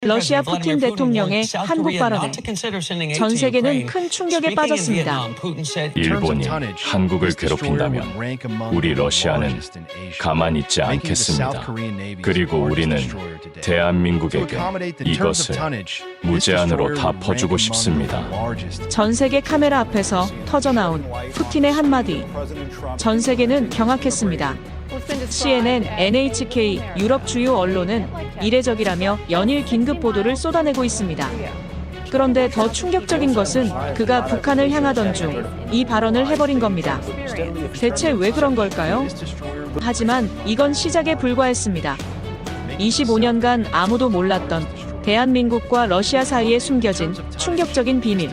러시아 푸틴 대통령의 한국 발언에 전 세계는 큰 충격에 빠졌습니다. 일본이 한국을 괴롭힌다면 우리 러시아는 가만히 있지 않겠습니다. 그리고 우리는 대한민국에게 이것을 무제한으로 다 퍼주고 싶습니다. 전 세계 카메라 앞에서 터져나온 푸틴의 한마디. 전 세계는 경악했습니다. CNN, NHK, 유럽 주요 언론은 이례적이라며 연일 긴급 보도를 쏟아내고 있습니다. 그런데 더 충격적인 것은 그가 북한을 향하던 중 이 발언을 해버린 겁니다. 대체 왜 그런 걸까요? 하지만 이건 시작에 불과했습니다. 25년간 아무도 몰랐던 대한민국과 러시아 사이에 숨겨진 충격적인 비밀.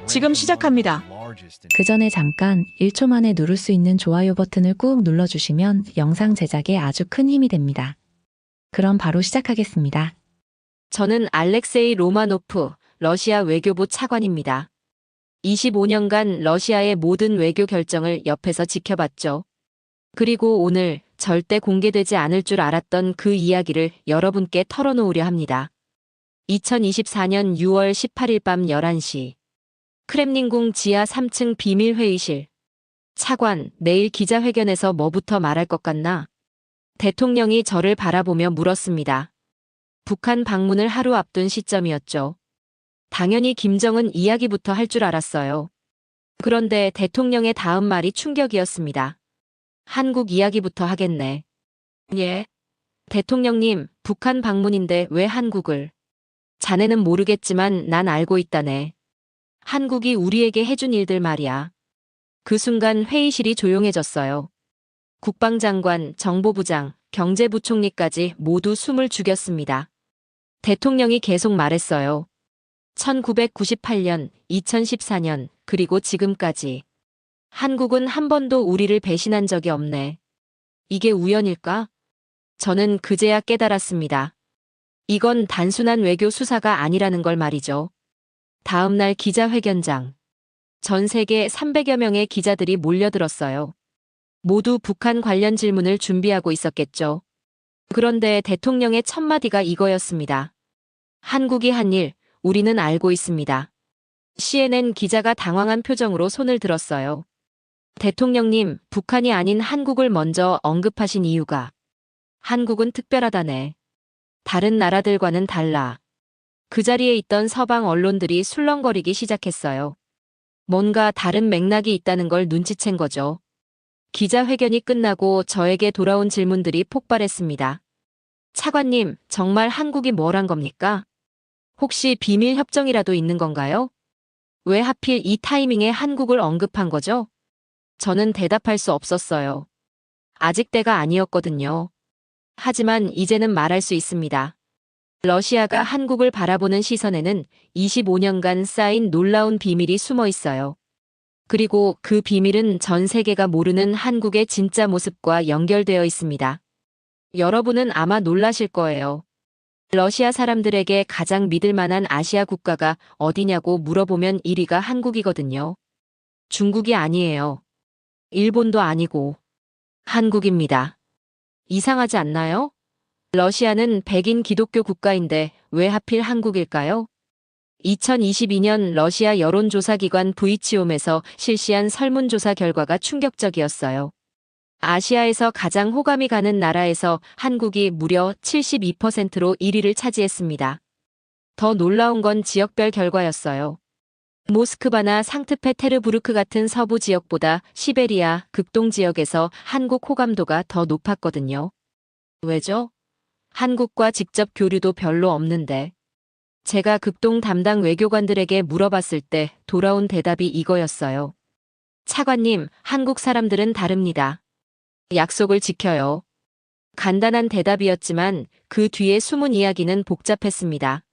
지금 시작합니다. 그 전에 잠깐 1초 만에 누를 수 있는 좋아요 버튼을 꾹 눌러주시면 영상 제작에 아주 큰 힘이 됩니다. 그럼 바로 시작하겠습니다. 저는 알렉세이 로마노프, 러시아 외교부 차관입니다. 25년간 러시아의 모든 외교 결정을 옆에서 지켜봤죠. 그리고 오늘 절대 공개되지 않을 줄 알았던 그 이야기를 여러분께 털어놓으려 합니다. 2024년 6월 18일 밤 11시. 크렘린궁 지하 3층 비밀회의실. 차관, 내일 기자회견에서 뭐부터 말할 것 같나? 대통령이 저를 바라보며 물었습니다. 북한 방문을 하루 앞둔 시점이었죠. 당연히 김정은 이야기부터 할 줄 알았어요. 그런데 대통령의 다음 말이 충격이었습니다. 한국 이야기부터 하겠네. 예? 대통령님, 북한 방문인데 왜 한국을? 자네는 모르겠지만 난 알고 있다네. 한국이 우리에게 해준 일들 말이야. 그 순간 회의실이 조용해졌어요. 국방장관, 정보부장, 경제부총리까지 모두 숨을 죽였습니다. 대통령이 계속 말했어요. 1998년, 2014년, 그리고 지금까지. 한국은 한 번도 우리를 배신한 적이 없네. 이게 우연일까? 저는 그제야 깨달았습니다. 이건 단순한 외교 수사가 아니라는 걸 말이죠. 다음 날 기자회견장. 전 세계 300여 명의 기자들이 몰려들었어요. 모두 북한 관련 질문을 준비하고 있었겠죠. 그런데 대통령의 첫 마디가 이거였습니다. 한국이 한 일, 우리는 알고 있습니다. CNN 기자가 당황한 표정으로 손을 들었어요. 대통령님, 북한이 아닌 한국을 먼저 언급하신 이유가 한국은 특별하다네. 다른 나라들과는 달라. 그 자리에 있던 서방 언론들이 술렁거리기 시작했어요. 뭔가 다른 맥락이 있다는 걸 눈치챈 거죠. 기자회견이 끝나고 저에게 돌아온 질문들이 폭발했습니다. 차관님, 정말 한국이 뭘 한 겁니까? 혹시 비밀 협정이라도 있는 건가요? 왜 하필 이 타이밍에 한국을 언급한 거죠? 저는 대답할 수 없었어요. 아직 때가 아니었거든요. 하지만 이제는 말할 수 있습니다. 러시아가 한국을 바라보는 시선에는 25년간 쌓인 놀라운 비밀이 숨어 있어요. 그리고 그 비밀은 전 세계가 모르는 한국의 진짜 모습과 연결되어 있습니다. 여러분은 아마 놀라실 거예요. 러시아 사람들에게 가장 믿을 만한 아시아 국가가 어디냐고 물어보면 1위가 한국이거든요. 중국이 아니에요. 일본도 아니고 한국입니다. 이상하지 않나요? 러시아는 백인 기독교 국가인데 왜 하필 한국일까요? 2022년 러시아 여론조사기관 브이치옴에서 실시한 설문조사 결과가 충격적이었어요. 아시아에서 가장 호감이 가는 나라에서 한국이 무려 72%로 1위를 차지했습니다. 더 놀라운 건 지역별 결과였어요. 모스크바나 상트페테르부르크 같은 서부 지역보다 시베리아, 극동 지역에서 한국 호감도가 더 높았거든요. 왜죠? 한국과 직접 교류도 별로 없는데. 제가 극동 담당 외교관들에게 물어봤을 때 돌아온 대답이 이거였어요. 차관님, 한국 사람들은 다릅니다. 약속을 지켜요. 간단한 대답이었지만 그 뒤에 숨은 이야기는 복잡했습니다.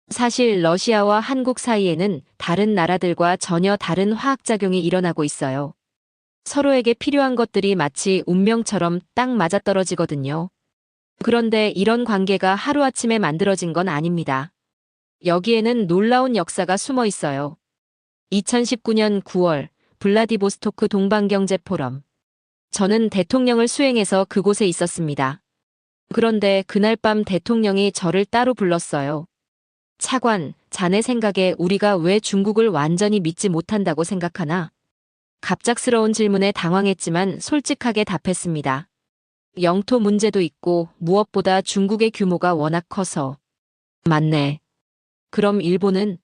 사실 러시아와 한국 사이에는 다른 나라들과 전혀 다른 화학작용이 일어나고 있어요. 서로에게 필요한 것들이 마치 운명처럼 딱 맞아떨어지거든요. 그런데 이런 관계가 하루아침에 만들어진 건 아닙니다. 여기에는 놀라운 역사가 숨어 있어요. 2019년 9월 블라디보스토크 동방경제포럼. 저는 대통령을 수행해서 그곳에 있었습니다. 그런데 그날 밤 대통령이 저를 따로 불렀어요. 차관, 자네 생각에 우리가 왜 중국을 완전히 믿지 못한다고 생각하나? 갑작스러운 질문에 당황했지만 솔직하게 답했습니다. 영토 문제도 있고 무엇보다 중국의 규모가 워낙 커서. 맞네. 그럼 일본은?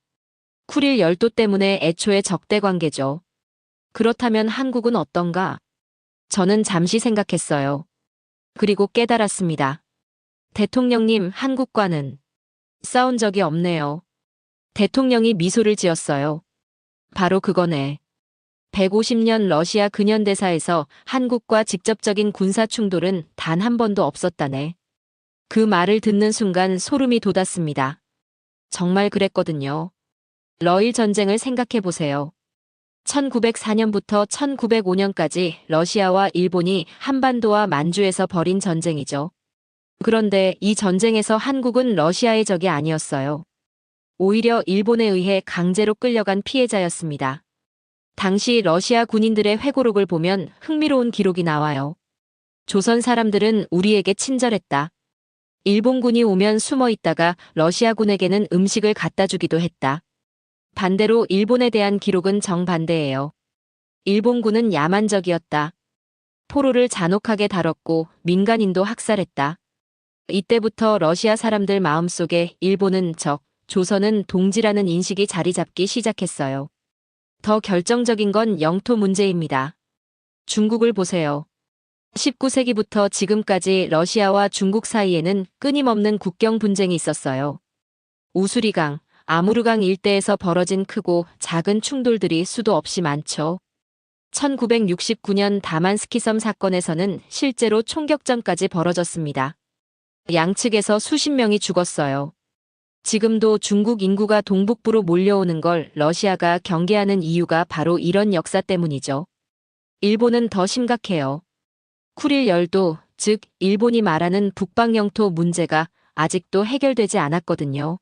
쿠릴 열도 때문에 애초에 적대 관계죠. 그렇다면 한국은 어떤가? 저는 잠시 생각했어요. 그리고 깨달았습니다. 대통령님, 한국과는 싸운 적이 없네요. 대통령이 미소를 지었어요. 바로 그거네. 150년 러시아 근현대사에서 한국과 직접적인 군사 충돌은 단 한 번도 없었다네. 그 말을 듣는 순간 소름이 돋았습니다. 정말 그랬거든요. 러일 전쟁을 생각해 보세요. 1904년부터 1905년까지 러시아와 일본이 한반도와 만주에서 벌인 전쟁이죠. 그런데 이 전쟁에서 한국은 러시아의 적이 아니었어요. 오히려 일본에 의해 강제로 끌려간 피해자였습니다. 당시 러시아 군인들의 회고록을 보면 흥미로운 기록이 나와요. 조선 사람들은 우리에게 친절했다. 일본군이 오면 숨어 있다가 러시아군에게는 음식을 갖다 주기도 했다. 반대로 일본에 대한 기록은 정반대예요. 일본군은 야만적이었다. 포로를 잔혹하게 다뤘고 민간인도 학살했다. 이때부터 러시아 사람들 마음속에 일본은 적, 조선은 동지라는 인식이 자리 잡기 시작했어요. 더 결정적인 건 영토 문제입니다. 중국을 보세요. 19세기부터 지금까지 러시아와 중국 사이에는 끊임없는 국경 분쟁이 있었어요. 우수리강, 아무르강 일대에서 벌어진 크고 작은 충돌들이 수도 없이 많죠. 1969년 다만스키섬 사건에서는 실제로 총격전까지 벌어졌습니다. 양측에서 수십 명이 죽었어요. 지금도 중국 인구가 동북부로 몰려오는 걸 러시아가 경계하는 이유가 바로 이런 역사 때문이죠. 일본은 더 심각해요. 쿠릴 열도, 즉 일본이 말하는 북방 영토 문제가 아직도 해결되지 않았거든요.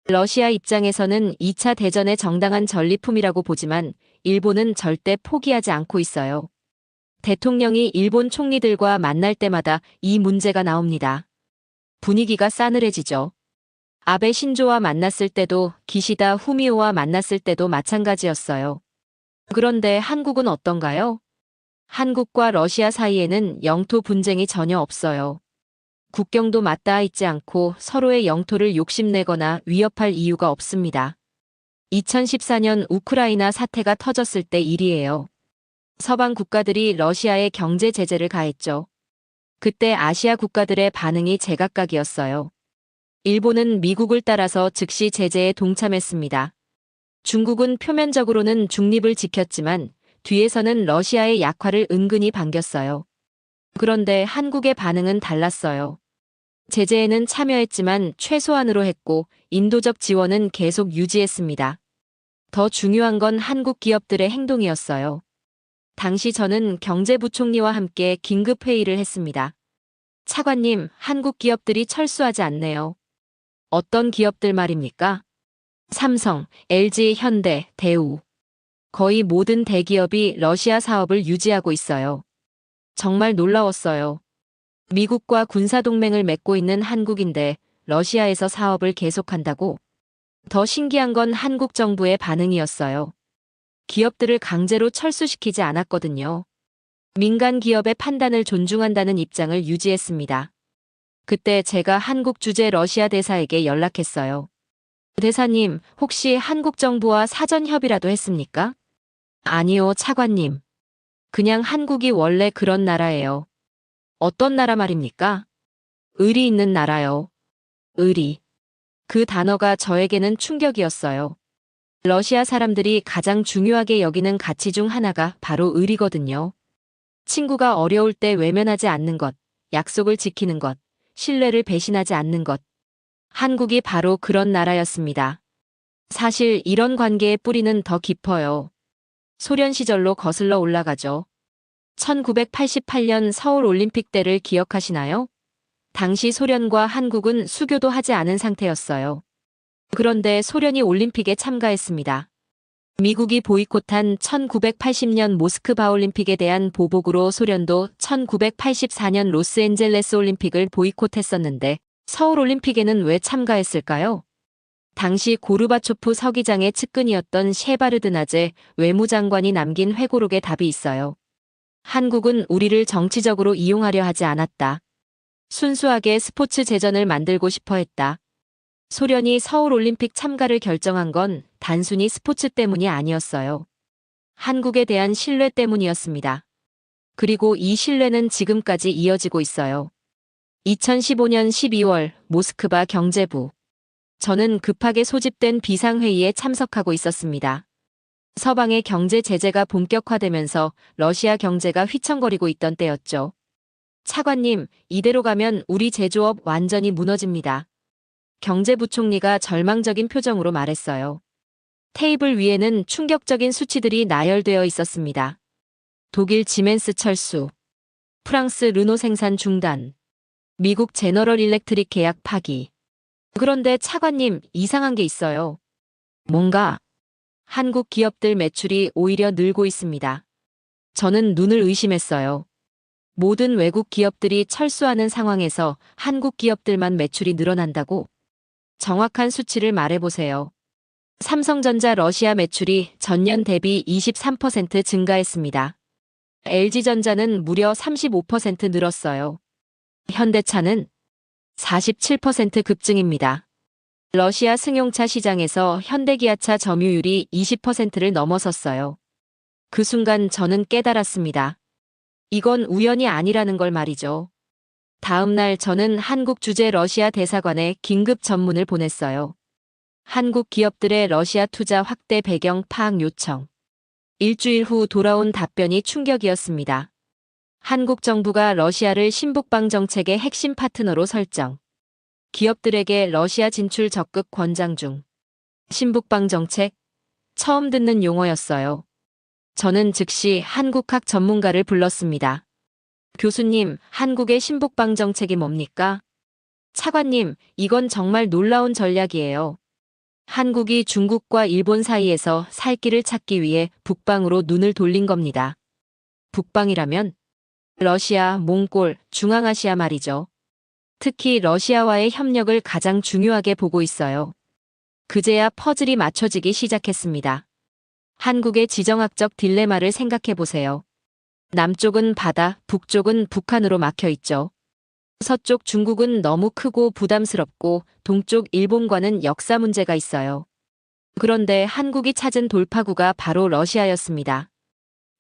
러시아 입장에서는 2차 대전의 정당한 전리품이라고 보지만 일본은 절대 포기하지 않고 있어요. 대통령이 일본 총리들과 만날 때마다 이 문제가 나옵니다. 분위기가 싸늘해지죠. 아베 신조와 만났을 때도 기시다 후미오와 만났을 때도 마찬가지였어요. 그런데 한국은 어떤가요? 한국과 러시아 사이에는 영토 분쟁이 전혀 없어요. 국경도 맞닿아 있지 않고 서로의 영토를 욕심내거나 위협할 이유가 없습니다. 2014년 우크라이나 사태가 터졌을 때 일이에요. 서방 국가들이 러시아에 경제 제재를 가했죠. 그때 아시아 국가들의 반응이 제각각이었어요. 일본은 미국을 따라서 즉시 제재에 동참했습니다. 중국은 표면적으로는 중립을 지켰지만 뒤에서는 러시아의 약화를 은근히 반겼어요. 그런데 한국의 반응은 달랐어요. 제재에는 참여했지만 최소한으로 했고 인도적 지원은 계속 유지했습니다. 더 중요한 건 한국 기업들의 행동이었어요. 당시 저는 경제부총리와 함께 긴급회의를 했습니다. 차관님, 한국 기업들이 철수하지 않네요. 어떤 기업들 말입니까? 삼성, LG, 현대, 대우. 거의 모든 대기업이 러시아 사업을 유지하고 있어요. 정말 놀라웠어요. 미국과 군사동맹을 맺고 있는 한국인데 러시아에서 사업을 계속한다고? 더 신기한 건 한국 정부의 반응이었어요. 기업들을 강제로 철수시키지 않았거든요. 민간 기업의 판단을 존중한다는 입장을 유지했습니다. 그때 제가 한국 주재 러시아 대사에게 연락했어요. 대사님, 혹시 한국 정부와 사전 협의라도 했습니까? 아니요, 차관님. 그냥 한국이 원래 그런 나라예요. 어떤 나라 말입니까? 의리 있는 나라요. 의리. 그 단어가 저에게는 충격이었어요. 러시아 사람들이 가장 중요하게 여기는 가치 중 하나가 바로 의리거든요. 친구가 어려울 때 외면하지 않는 것, 약속을 지키는 것, 신뢰를 배신하지 않는 것. 한국이 바로 그런 나라였습니다. 사실 이런 관계의 뿌리는 더 깊어요. 소련 시절로 거슬러 올라가죠. 1988년 서울 올림픽 때를 기억하시나요? 당시 소련과 한국은 수교도 하지 않은 상태였어요. 그런데 소련이 올림픽에 참가했습니다. 미국이 보이콧한 1980년 모스크바 올림픽에 대한 보복으로 소련도 1984년 로스앤젤레스 올림픽을 보이콧했었는데 서울 올림픽에는 왜 참가했을까요? 당시 고르바초프 서기장의 측근이었던 셰바르드나제 외무장관이 남긴 회고록에 답이 있어요. 한국은 우리를 정치적으로 이용하려 하지 않았다. 순수하게 스포츠 제전을 만들고 싶어 했다. 소련이 서울올림픽 참가를 결정한 건 단순히 스포츠 때문이 아니었어요. 한국에 대한 신뢰 때문이었습니다. 그리고 이 신뢰는 지금까지 이어지고 있어요. 2015년 12월 모스크바 경제부. 저는 급하게 소집된 비상회의에 참석하고 있었습니다. 서방의 경제 제재가 본격화되면서 러시아 경제가 휘청거리고 있던 때였죠. 차관님, 이대로 가면 우리 제조업 완전히 무너집니다. 경제부총리가 절망적인 표정으로 말했어요. 테이블 위에는 충격적인 수치들이 나열되어 있었습니다. 독일 지멘스 철수, 프랑스 르노 생산 중단, 미국 제너럴 일렉트릭 계약 파기. 그런데 차관님, 이상한 게 있어요. 뭔가? 한국 기업들 매출이 오히려 늘고 있습니다. 저는 눈을 의심했어요. 모든 외국 기업들이 철수하는 상황에서 한국 기업들만 매출이 늘어난다고? 정확한 수치를 말해보세요. 삼성전자 러시아 매출이 전년 대비 23% 증가했습니다. LG전자는 무려 35% 늘었어요. 현대차는 47% 급증입니다. 러시아 승용차 시장에서 현대기아차 점유율이 20%를 넘어섰어요. 그 순간 저는 깨달았습니다. 이건 우연이 아니라는 걸 말이죠. 다음 날 저는 한국 주재 러시아 대사관에 긴급 전문을 보냈어요. 한국 기업들의 러시아 투자 확대 배경 파악 요청. 일주일 후 돌아온 답변이 충격이었습니다. 한국 정부가 러시아를 신북방 정책의 핵심 파트너로 설정. 기업들에게 러시아 진출 적극 권장 중. 신북방 정책? 처음 듣는 용어였어요. 저는 즉시 한국학 전문가를 불렀습니다. 교수님, 한국의 신북방 정책이 뭡니까? 차관님, 이건 정말 놀라운 전략이에요. 한국이 중국과 일본 사이에서 살 길을 찾기 위해 북방으로 눈을 돌린 겁니다. 북방이라면? 러시아, 몽골, 중앙아시아 말이죠. 특히 러시아와의 협력을 가장 중요하게 보고 있어요. 그제야 퍼즐이 맞춰지기 시작했습니다. 한국의 지정학적 딜레마를 생각해 보세요. 남쪽은 바다, 북쪽은 북한으로 막혀 있죠. 서쪽 중국은 너무 크고 부담스럽고 동쪽 일본과는 역사 문제가 있어요. 그런데 한국이 찾은 돌파구가 바로 러시아였습니다.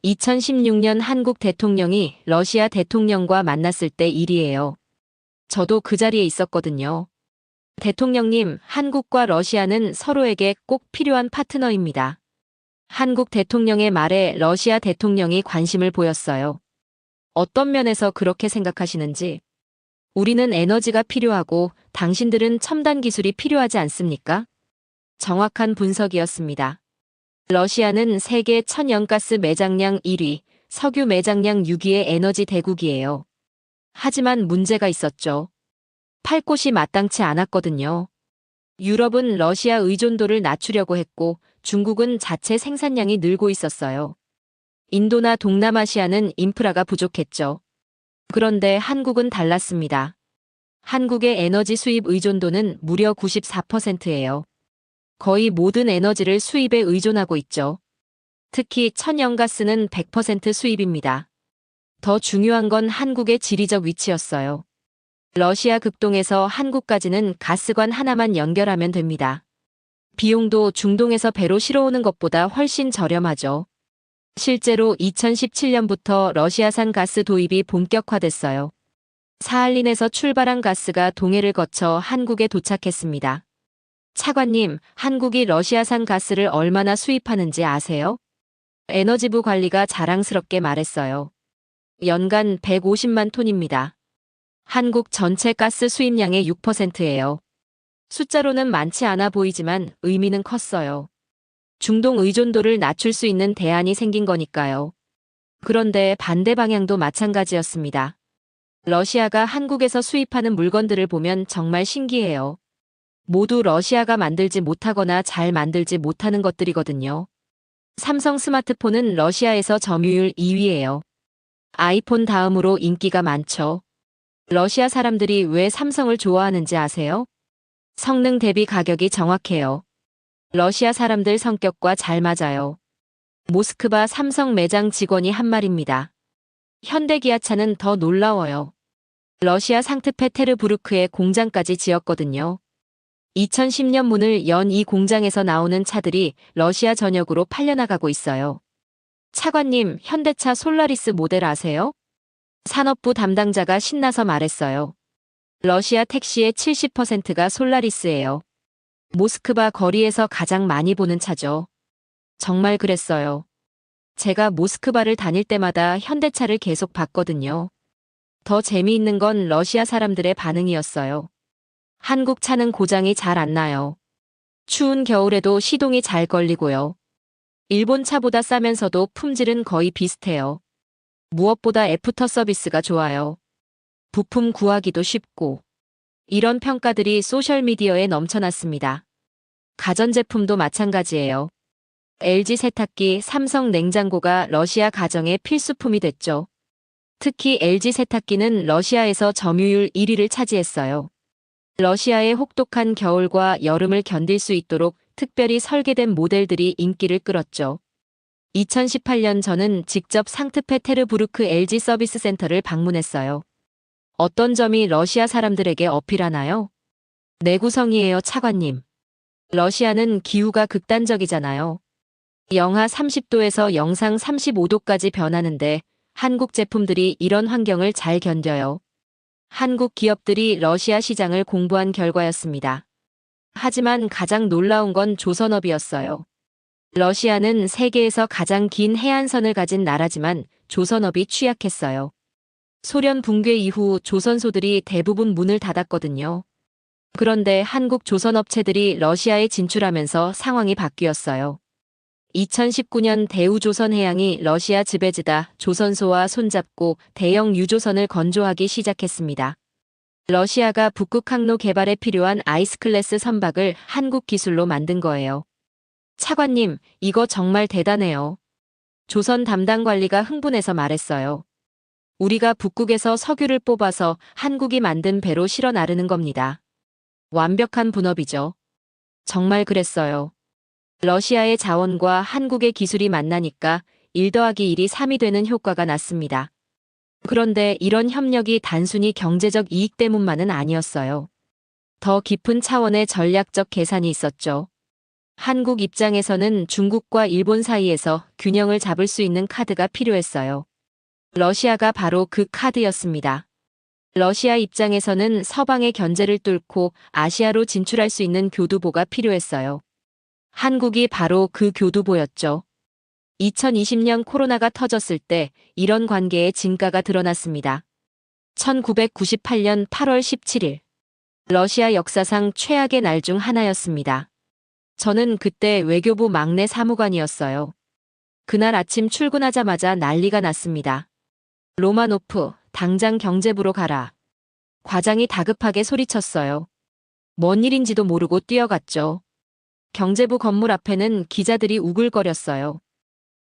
2016년 한국 대통령이 러시아 대통령과 만났을 때 일이에요. 저도 그 자리에 있었거든요. 대통령님, 한국과 러시아는 서로에게 꼭 필요한 파트너입니다. 한국 대통령의 말에 러시아 대통령이 관심을 보였어요. 어떤 면에서 그렇게 생각하시는지. 우리는 에너지가 필요하고 당신들은 첨단 기술이 필요하지 않습니까? 정확한 분석이었습니다. 러시아는 세계 천연가스 매장량 1위, 석유 매장량 6위의 에너지 대국이에요. 하지만 문제가 있었죠. 팔 곳이 마땅치 않았거든요. 유럽은 러시아 의존도를 낮추려고 했고 중국은 자체 생산량이 늘고 있었어요. 인도나 동남아시아는 인프라가 부족했죠. 그런데 한국은 달랐습니다. 한국의 에너지 수입 의존도는 무려 94%예요. 거의 모든 에너지를 수입에 의존하고 있죠. 특히 천연가스는 100% 수입입니다. 더 중요한 건 한국의 지리적 위치였어요. 러시아 극동에서 한국까지는 가스관 하나만 연결하면 됩니다. 비용도 중동에서 배로 실어오는 것보다 훨씬 저렴하죠. 실제로 2017년부터 러시아산 가스 도입이 본격화됐어요. 사할린에서 출발한 가스가 동해를 거쳐 한국에 도착했습니다. 차관님, 한국이 러시아산 가스를 얼마나 수입하는지 아세요? 에너지부 관리가 자랑스럽게 말했어요. 연간 150만 톤입니다. 한국 전체 가스 수입량의 6%예요. 숫자로는 많지 않아 보이지만 의미는 컸어요. 중동 의존도를 낮출 수 있는 대안이 생긴 거니까요. 그런데 반대 방향도 마찬가지였습니다. 러시아가 한국에서 수입하는 물건들을 보면 정말 신기해요. 모두 러시아가 만들지 못하거나 잘 만들지 못하는 것들이거든요. 삼성 스마트폰은 러시아에서 점유율 2위예요. 아이폰 다음으로 인기가 많죠. 러시아 사람들이 왜 삼성을 좋아하는지 아세요? 성능 대비 가격이 정확해요. 러시아 사람들 성격과 잘 맞아요. 모스크바 삼성 매장 직원이 한 말입니다. 현대기아차는 더 놀라워요. 러시아 상트페테르부르크에 공장까지 지었거든요. 2010년 문을 연 이 공장에서 나오는 차들이 러시아 전역으로 팔려나가고 있어요. 차관님, 현대차 솔라리스 모델 아세요? 산업부 담당자가 신나서 말했어요. 러시아 택시의 70%가 솔라리스예요. 모스크바 거리에서 가장 많이 보는 차죠. 정말 그랬어요. 제가 모스크바를 다닐 때마다 현대차를 계속 봤거든요. 더 재미있는 건 러시아 사람들의 반응이었어요. 한국 차는 고장이 잘 안 나요. 추운 겨울에도 시동이 잘 걸리고요. 일본 차보다 싸면서도 품질은 거의 비슷해요. 무엇보다 애프터 서비스가 좋아요. 부품 구하기도 쉽고. 이런 평가들이 소셜미디어에 넘쳐났습니다. 가전제품도 마찬가지예요. LG 세탁기, 삼성 냉장고가 러시아 가정의 필수품이 됐죠. 특히 LG 세탁기는 러시아에서 점유율 1위를 차지했어요. 러시아의 혹독한 겨울과 여름을 견딜 수 있도록 특별히 설계된 모델들이 인기를 끌었죠. 2018년 저는 직접 상트페테르부르크 LG 서비스 센터를 방문했어요. 어떤 점이 러시아 사람들에게 어필하나요? 내구성이에요, 차관님. 러시아는 기후가 극단적이잖아요. 영하 30도에서 영상 35도까지 변하는데 한국 제품들이 이런 환경을 잘 견뎌요. 한국 기업들이 러시아 시장을 공부한 결과였습니다. 하지만 가장 놀라운 건 조선업이었어요. 러시아는 세계에서 가장 긴 해안선을 가진 나라지만 조선업이 취약했어요. 소련 붕괴 이후 조선소들이 대부분 문을 닫았거든요. 그런데 한국 조선업체들이 러시아에 진출하면서 상황이 바뀌었어요. 2019년 대우조선해양이 러시아 즈베즈다 조선소와 손잡고 대형 유조선을 건조하기 시작했습니다. 러시아가 북극 항로 개발에 필요한 아이스클래스 선박을 한국 기술로 만든 거예요. 차관님, 이거 정말 대단해요. 조선 담당 관리가 흥분해서 말했어요. 우리가 북극에서 석유를 뽑아서 한국이 만든 배로 실어 나르는 겁니다. 완벽한 분업이죠. 정말 그랬어요. 러시아의 자원과 한국의 기술이 만나니까 1 더하기 1이 3이 되는 효과가 났습니다. 그런데 이런 협력이 단순히 경제적 이익 때문만은 아니었어요. 더 깊은 차원의 전략적 계산이 있었죠. 한국 입장에서는 중국과 일본 사이에서 균형을 잡을 수 있는 카드가 필요했어요. 러시아가 바로 그 카드였습니다. 러시아 입장에서는 서방의 견제를 뚫고 아시아로 진출할 수 있는 교두보가 필요했어요. 한국이 바로 그 교두보였죠. 2020년 코로나가 터졌을 때 이런 관계의 진가가 드러났습니다. 1998년 8월 17일. 러시아 역사상 최악의 날 중 하나였습니다. 저는 그때 외교부 막내 사무관이었어요. 그날 아침 출근하자마자 난리가 났습니다. 로마노프, 당장 경제부로 가라. 과장이 다급하게 소리쳤어요. 뭔 일인지도 모르고 뛰어갔죠. 경제부 건물 앞에는 기자들이 우글거렸어요.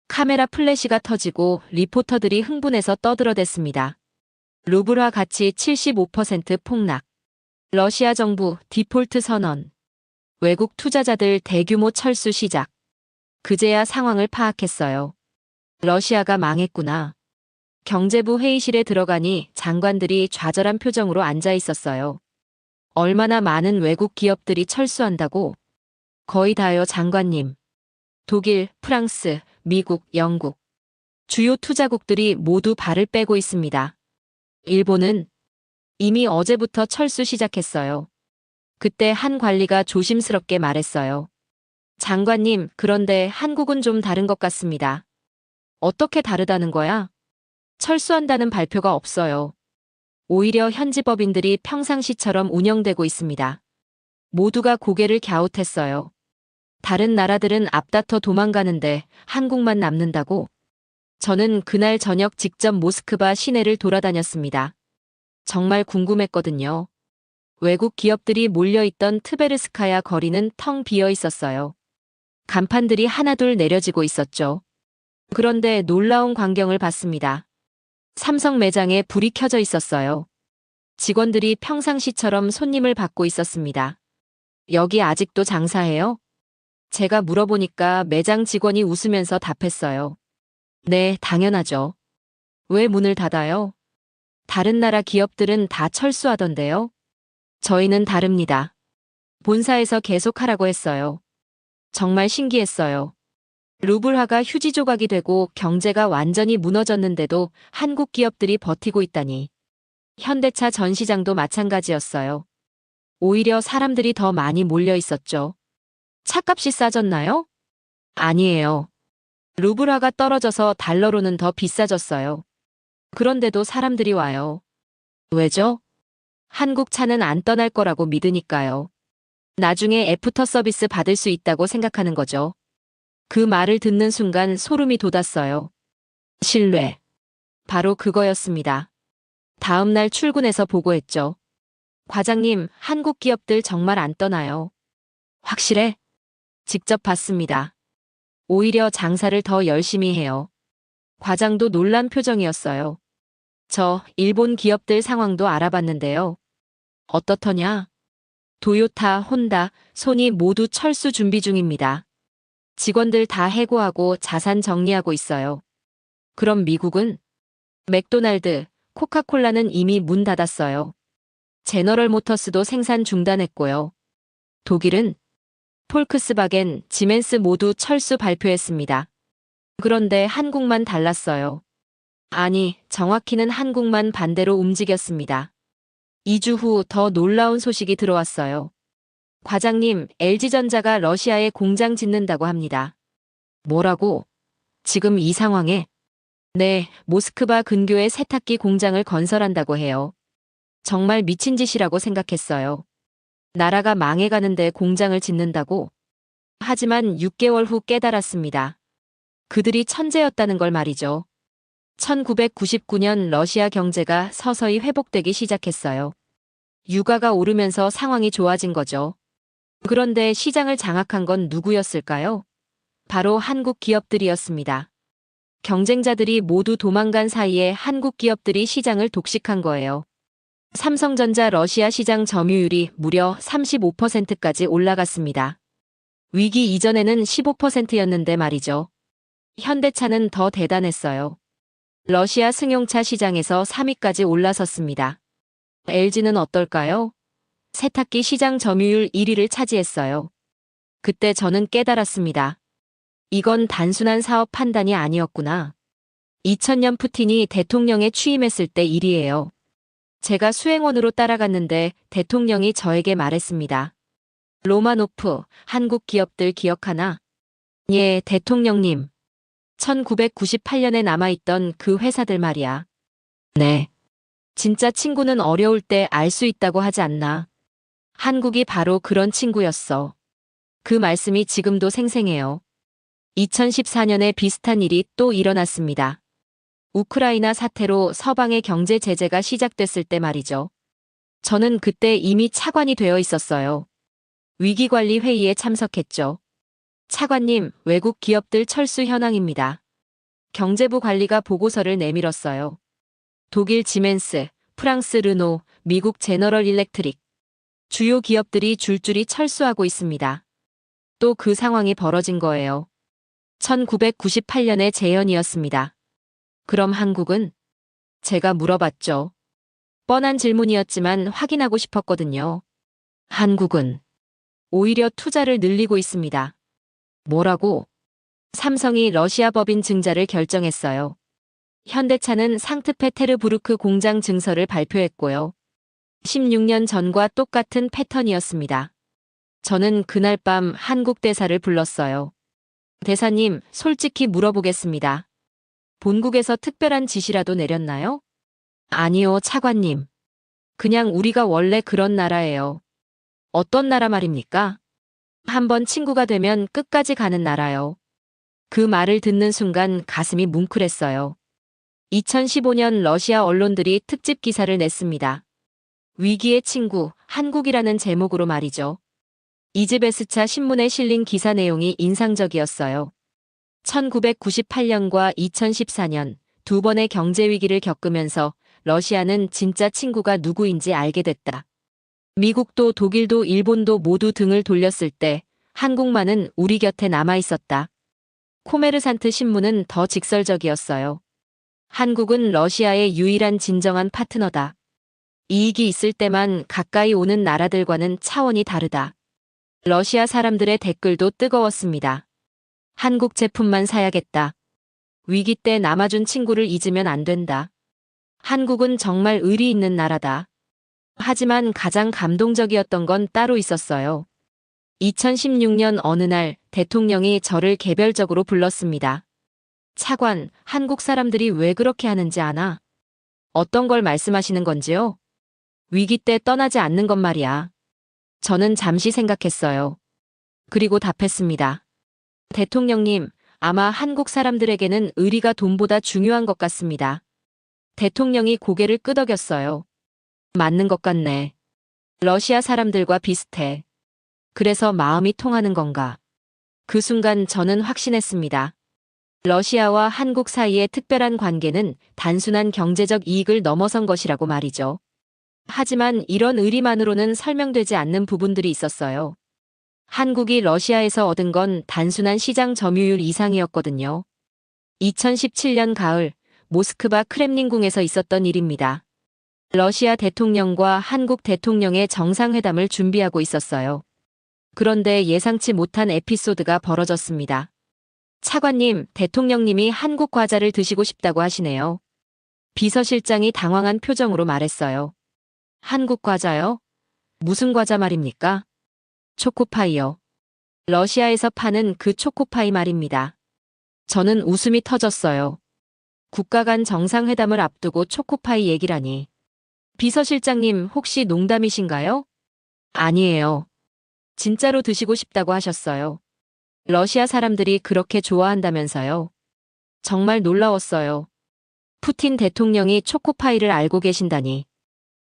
카메라 플래시가 터지고 리포터들이 흥분해서 떠들어댔습니다. 루블화 가치 75% 폭락. 러시아 정부 디폴트 선언. 외국 투자자들 대규모 철수 시작. 그제야 상황을 파악했어요. 러시아가 망했구나. 경제부 회의실에 들어가니 장관들이 좌절한 표정으로 앉아 있었어요. 얼마나 많은 외국 기업들이 철수한다고? 거의 다요, 장관님. 독일, 프랑스, 미국, 영국. 주요 투자국들이 모두 발을 빼고 있습니다. 일본은 이미 어제부터 철수 시작했어요. 그때 한 관리가 조심스럽게 말했어요. 장관님, 그런데 한국은 좀 다른 것 같습니다. 어떻게 다르다는 거야? 철수한다는 발표가 없어요. 오히려 현지 법인들이 평상시처럼 운영되고 있습니다. 모두가 고개를 갸웃했어요. 다른 나라들은 앞다퉈 도망가는데 한국만 남는다고? 저는 그날 저녁 직접 모스크바 시내를 돌아다녔습니다. 정말 궁금했거든요. 외국 기업들이 몰려있던 트베르스카야 거리는 텅 비어 있었어요. 간판들이 하나둘 내려지고 있었죠. 그런데 놀라운 광경을 봤습니다. 삼성 매장에 불이 켜져 있었어요. 직원들이 평상시처럼 손님을 받고 있었습니다. 여기 아직도 장사해요? 제가 물어보니까 매장 직원이 웃으면서 답했어요. 네, 당연하죠. 왜 문을 닫아요? 다른 나라 기업들은 다 철수하던데요. 저희는 다릅니다. 본사에서 계속 하라고 했어요. 정말 신기했어요. 루블화가 휴지 조각이 되고 경제가 완전히 무너졌는데도 한국 기업들이 버티고 있다니. 현대차 전 시장도 마찬가지였어요. 오히려 사람들이 더 많이 몰려 있었죠. 차값이 싸졌나요? 아니에요. 루블화가 떨어져서 달러로는 더 비싸졌어요. 그런데도 사람들이 와요. 왜죠? 한국 차는 안 떠날 거라고 믿으니까요. 나중에 애프터 서비스 받을 수 있다고 생각하는 거죠. 그 말을 듣는 순간 소름이 돋았어요. 신뢰. 바로 그거였습니다. 다음 날 출근해서 보고했죠. 과장님, 한국 기업들 정말 안 떠나요. 확실해? 직접 봤습니다. 오히려 장사를 더 열심히 해요. 과장도 놀란 표정이었어요. 저 일본 기업들 상황도 알아봤는데요. 어떻더냐? 도요타, 혼다, 소니 모두 철수 준비 중입니다. 직원들 다 해고하고 자산 정리하고 있어요. 그럼 미국은? 맥도날드, 코카콜라는 이미 문 닫았어요. 제너럴 모터스도 생산 중단했고요. 독일은? 폴크스바겐, 지멘스 모두 철수 발표했습니다. 그런데 한국만 달랐어요. 아니, 정확히는 한국만 반대로 움직였습니다. 2주 후 더 놀라운 소식이 들어왔어요. 과장님, LG전자가 러시아에 공장 짓는다고 합니다. 뭐라고? 지금 이 상황에? 네, 모스크바 근교에 세탁기 공장을 건설한다고 해요. 정말 미친 짓이라고 생각했어요. 나라가 망해가는데 공장을 짓는다고? 하지만 6개월 후 깨달았습니다. 그들이 천재였다는 걸 말이죠. 1999년 러시아 경제가 서서히 회복되기 시작했어요. 유가가 오르면서 상황이 좋아진 거죠. 그런데 시장을 장악한 건 누구였을까요? 바로 한국 기업들이었습니다. 경쟁자들이 모두 도망간 사이에 한국 기업들이 시장을 독식한 거예요. 삼성전자 러시아 시장 점유율이 무려 35%까지 올라갔습니다. 위기 이전에는 15%였는데 말이죠. 현대차는 더 대단했어요. 러시아 승용차 시장에서 3위까지 올라섰습니다. LG는 어떨까요? 세탁기 시장 점유율 1위를 차지했어요. 그때 저는 깨달았습니다. 이건 단순한 사업 판단이 아니었구나. 2000년 푸틴이 대통령에 취임했을 때 일이에요. 제가 수행원으로 따라갔는데 대통령이 저에게 말했습니다. 로마노프, 한국 기업들 기억하나? 예, 대통령님. 1998년에 남아있던 그 회사들 말이야. 네. 진짜 친구는 어려울 때 알 수 있다고 하지 않나. 한국이 바로 그런 친구였어. 그 말씀이 지금도 생생해요. 2014년에 비슷한 일이 또 일어났습니다. 우크라이나 사태로 서방의 경제 제재가 시작됐을 때 말이죠. 저는 그때 이미 차관이 되어 있었어요. 위기관리 회의에 참석했죠. 차관님, 외국 기업들 철수 현황입니다. 경제부 관리가 보고서를 내밀었어요. 독일 지멘스, 프랑스 르노, 미국 제너럴 일렉트릭. 주요 기업들이 줄줄이 철수하고 있습니다. 또 그 상황이 벌어진 거예요. 1998년의 재현이었습니다. 그럼 한국은? 제가 물어봤죠. 뻔한 질문이었지만 확인하고 싶었거든요. 한국은 오히려 투자를 늘리고 있습니다. 뭐라고? 삼성이 러시아 법인 증자를 결정했어요. 현대차는 상트페테르부르크 공장 증설을 발표했고요. 16년 전과 똑같은 패턴이었습니다. 저는 그날 밤 한국 대사를 불렀어요. 대사님, 솔직히 물어보겠습니다. 본국에서 특별한 지시라도 내렸나요? 아니요, 차관님. 그냥 우리가 원래 그런 나라예요. 어떤 나라 말입니까? 한번 친구가 되면 끝까지 가는 나라요. 그 말을 듣는 순간 가슴이 뭉클했어요. 2015년 러시아 언론들이 특집 기사를 냈습니다. 위기의 친구, 한국이라는 제목으로 말이죠. 이즈베스차 신문에 실린 기사 내용이 인상적이었어요. 1998년과 2014년 두 번의 경제 위기를 겪으면서 러시아는 진짜 친구가 누구인지 알게 됐다. 미국도 독일도 일본도 모두 등을 돌렸을 때 한국만은 우리 곁에 남아 있었다. 코메르산트 신문은 더 직설적이었어요. 한국은 러시아의 유일한 진정한 파트너다. 이익이 있을 때만 가까이 오는 나라들과는 차원이 다르다. 러시아 사람들의 댓글도 뜨거웠습니다. 한국 제품만 사야겠다. 위기 때 남아준 친구를 잊으면 안 된다. 한국은 정말 의리 있는 나라다. 하지만 가장 감동적이었던 건 따로 있었어요. 2016년 어느 날 대통령이 저를 개별적으로 불렀습니다. 차관, 한국 사람들이 왜 그렇게 하는지 아나? 어떤 걸 말씀하시는 건지요? 위기 때 떠나지 않는 것 말이야. 저는 잠시 생각했어요. 그리고 답했습니다. 대통령님, 아마 한국 사람들에게는 의리가 돈보다 중요한 것 같습니다. 대통령이 고개를 끄덕였어요. 맞는 것 같네. 러시아 사람들과 비슷해. 그래서 마음이 통하는 건가? 그 순간 저는 확신했습니다. 러시아와 한국 사이의 특별한 관계는 단순한 경제적 이익을 넘어선 것이라고 말이죠. 하지만 이런 의리만으로는 설명되지 않는 부분들이 있었어요. 한국이 러시아에서 얻은 건 단순한 시장 점유율 이상이었거든요. 2017년 가을, 모스크바 크렘린궁에서 있었던 일입니다. 러시아 대통령과 한국 대통령의 정상회담을 준비하고 있었어요. 그런데 예상치 못한 에피소드가 벌어졌습니다. 차관님, 대통령님이 한국 과자를 드시고 싶다고 하시네요. 비서실장이 당황한 표정으로 말했어요. 한국 과자요? 무슨 과자 말입니까? 초코파이요. 러시아에서 파는 그 초코파이 말입니다. 저는 웃음이 터졌어요. 국가 간 정상회담을 앞두고 초코파이 얘기라니. 비서실장님, 혹시 농담이신가요? 아니에요. 진짜로 드시고 싶다고 하셨어요. 러시아 사람들이 그렇게 좋아한다면서요. 정말 놀라웠어요. 푸틴 대통령이 초코파이를 알고 계신다니.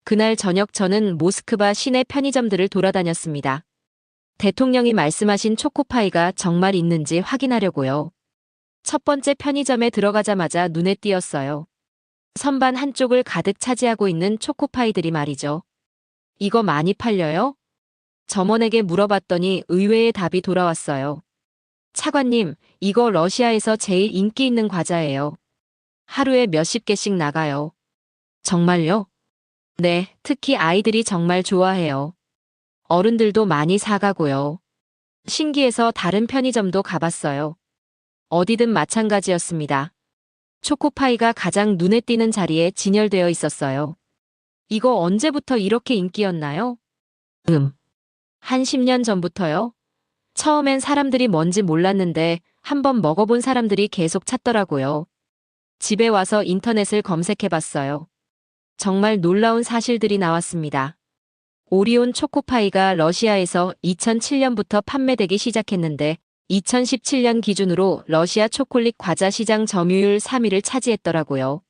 그날 저녁 저는 모스크바 시내 편의점들을 돌아다녔습니다. 대통령이 말씀하신 초코파이가 정말 있는지 확인하려고요. 첫 번째 편의점에 들어가자마자 눈에 띄었어요. 선반 한쪽을 가득 차지하고 있는 초코파이들이 말이죠. 이거 많이 팔려요? 점원에게 물어봤더니 의외의 답이 돌아왔어요. 차관님, 이거 러시아에서 제일 인기 있는 과자예요. 하루에 몇십 개씩 나가요. 정말요? 네, 특히 아이들이 정말 좋아해요. 어른들도 많이 사가고요. 신기해서 다른 편의점도 가봤어요. 어디든 마찬가지였습니다. 초코파이가 가장 눈에 띄는 자리에 진열되어 있었어요. 이거 언제부터 이렇게 인기였나요? 한 10년 전부터요? 처음엔 사람들이 뭔지 몰랐는데 한번 먹어본 사람들이 계속 찾더라고요. 집에 와서 인터넷을 검색해봤어요. 정말 놀라운 사실들이 나왔습니다. 오리온 초코파이가 러시아에서 2007년부터 판매되기 시작했는데 2017년 기준으로 러시아 초콜릿 과자 시장 점유율 3위를 차지했더라고요.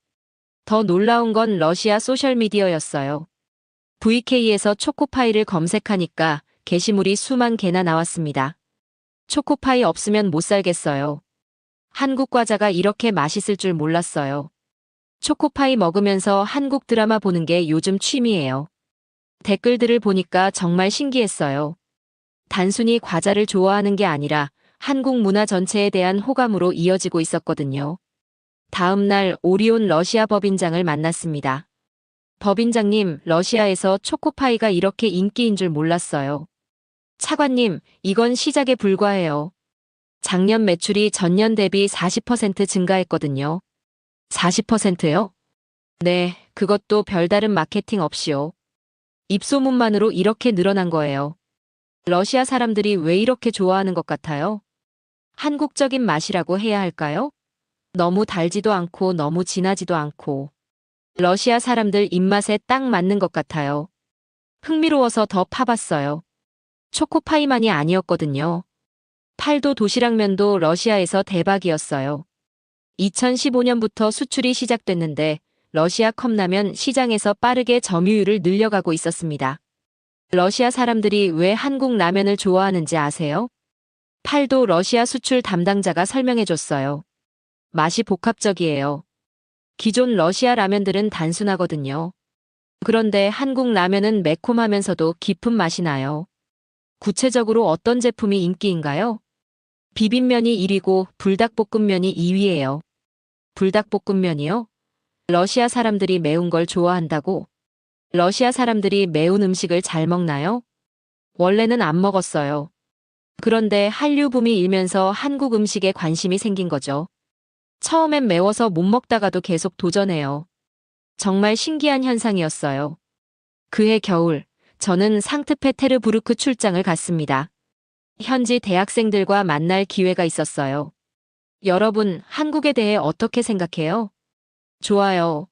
더 놀라운 건 러시아 소셜미디어였어요. VK에서 초코파이를 검색하니까 게시물이 수만 개나 나왔습니다. 초코파이 없으면 못 살겠어요. 한국 과자가 이렇게 맛있을 줄 몰랐어요. 초코파이 먹으면서 한국 드라마 보는 게 요즘 취미예요. 댓글들을 보니까 정말 신기했어요. 단순히 과자를 좋아하는 게 아니라 한국 문화 전체에 대한 호감으로 이어지고 있었거든요. 다음 날 오리온 러시아 법인장을 만났습니다. 법인장님, 러시아에서 초코파이가 이렇게 인기인 줄 몰랐어요. 차관님, 이건 시작에 불과해요. 작년 매출이 전년 대비 40% 증가했거든요. 40%요? 네, 그것도 별다른 마케팅 없이요. 입소문만으로 이렇게 늘어난 거예요. 러시아 사람들이 왜 이렇게 좋아하는 것 같아요? 한국적인 맛이라고 해야 할까요? 너무 달지도 않고 너무 진하지도 않고. 러시아 사람들 입맛에 딱 맞는 것 같아요. 흥미로워서 더 파봤어요. 초코파이만이 아니었거든요. 팔도 도시락면도 러시아에서 대박이었어요. 2015년부터 수출이 시작됐는데 러시아 컵라면 시장에서 빠르게 점유율을 늘려가고 있었습니다. 러시아 사람들이 왜 한국 라면을 좋아하는지 아세요? 팔도 러시아 수출 담당자가 설명해줬어요. 맛이 복합적이에요. 기존 러시아 라면들은 단순하거든요. 그런데 한국 라면은 매콤하면서도 깊은 맛이 나요. 구체적으로 어떤 제품이 인기인가요? 비빔면이 1위고 불닭볶음면이 2위예요. 불닭볶음면이요? 러시아 사람들이 매운 걸 좋아한다고? 러시아 사람들이 매운 음식을 잘 먹나요? 원래는 안 먹었어요. 그런데 한류 붐이 일면서 한국 음식에 관심이 생긴 거죠. 처음엔 매워서 못 먹다가도 계속 도전해요. 정말 신기한 현상이었어요. 그해 겨울, 저는 상트페테르부르크 출장을 갔습니다. 현지 대학생들과 만날 기회가 있었어요. 여러분, 한국에 대해 어떻게 생각해요? 좋아요.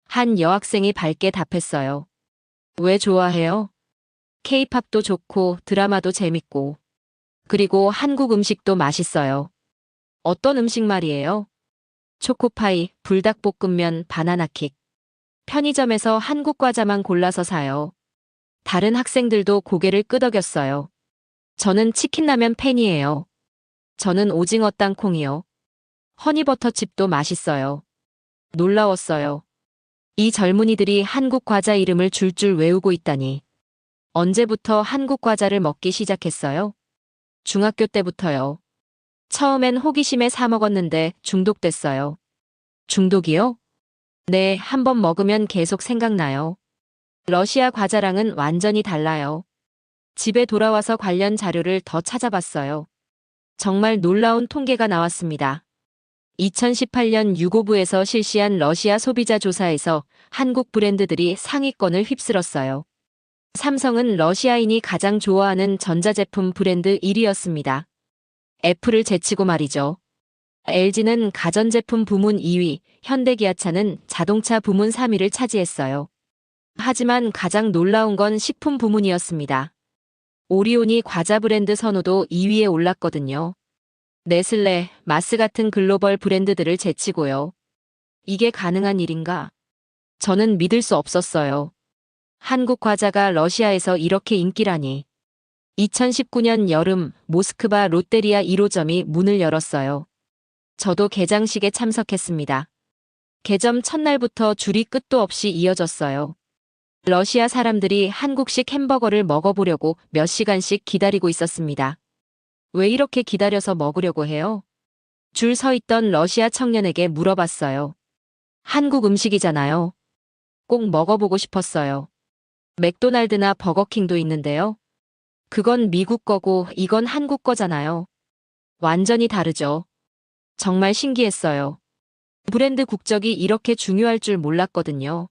한 여학생이 밝게 답했어요. 왜 좋아해요? K-팝도 좋고 드라마도 재밌고 그리고 한국 음식도 맛있어요. 어떤 음식 말이에요? 초코파이, 불닭볶음면, 바나나킥. 편의점에서 한국 과자만 골라서 사요. 다른 학생들도 고개를 끄덕였어요. 저는 치킨라면 팬이에요. 저는 오징어 땅콩이요. 허니버터칩도 맛있어요. 놀라웠어요. 이 젊은이들이 한국 과자 이름을 줄줄 외우고 있다니. 언제부터 한국 과자를 먹기 시작했어요? 중학교 때부터요. 처음엔 호기심에 사 먹었는데 중독됐어요. 중독이요? 네, 한번 먹으면 계속 생각나요. 러시아 과자랑은 완전히 달라요. 집에 돌아와서 관련 자료를 더 찾아봤어요. 정말 놀라운 통계가 나왔습니다. 2018년 유고부에서 실시한 러시아 소비자 조사에서 한국 브랜드들이 상위권을 휩쓸었어요. 삼성은 러시아인이 가장 좋아하는 전자제품 브랜드 1위였습니다. 애플을 제치고 말이죠. LG는 가전제품 부문 2위, 현대기아차는 자동차 부문 3위를 차지했어요. 하지만 가장 놀라운 건 식품 부문이었습니다. 오리온이 과자 브랜드 선호도 2위에 올랐거든요. 네슬레, 마스 같은 글로벌 브랜드들을 제치고요. 이게 가능한 일인가? 저는 믿을 수 없었어요. 한국 과자가 러시아에서 이렇게 인기라니. 2019년 여름 모스크바 롯데리아 1호점이 문을 열었어요. 저도 개장식에 참석했습니다. 개점 첫날부터 줄이 끝도 없이 이어졌어요. 러시아 사람들이 한국식 햄버거를 먹어보려고 몇 시간씩 기다리고 있었습니다. 왜 이렇게 기다려서 먹으려고 해요? 줄 서 있던 러시아 청년에게 물어봤어요. 한국 음식이잖아요. 꼭 먹어보고 싶었어요. 맥도날드나 버거킹도 있는데요. 그건 미국 거고 이건 한국 거잖아요. 완전히 다르죠. 정말 신기했어요. 브랜드 국적이 이렇게 중요할 줄 몰랐거든요.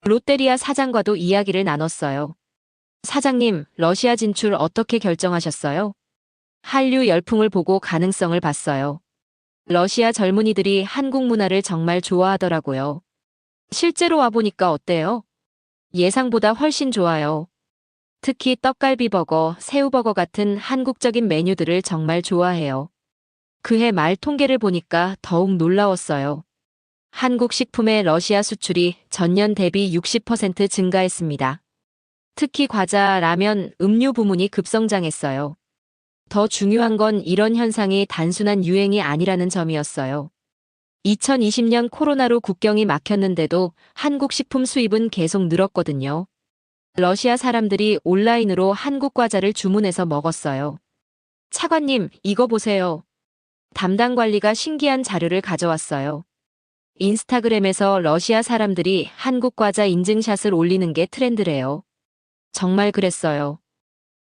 롯데리아 사장과도 이야기를 나눴어요. 사장님, 러시아 진출 어떻게 결정하셨어요? 한류 열풍을 보고 가능성을 봤어요. 러시아 젊은이들이 한국 문화를 정말 좋아하더라고요. 실제로 와보니까 어때요? 예상보다 훨씬 좋아요. 특히 떡갈비버거, 새우버거 같은 한국적인 메뉴들을 정말 좋아해요. 그해 말 통계를 보니까 더욱 놀라웠어요. 한국 식품의 러시아 수출이 전년 대비 60% 증가했습니다. 특히 과자, 라면, 음료 부문이 급성장했어요. 더 중요한 건 이런 현상이 단순한 유행이 아니라는 점이었어요. 2020년 코로나로 국경이 막혔는데도 한국 식품 수입은 계속 늘었거든요. 러시아 사람들이 온라인으로 한국 과자를 주문해서 먹었어요. 차관님, 이거 보세요. 담당 관리가 신기한 자료를 가져왔어요. 인스타그램에서 러시아 사람들이 한국 과자 인증샷을 올리는 게 트렌드래요. 정말 그랬어요.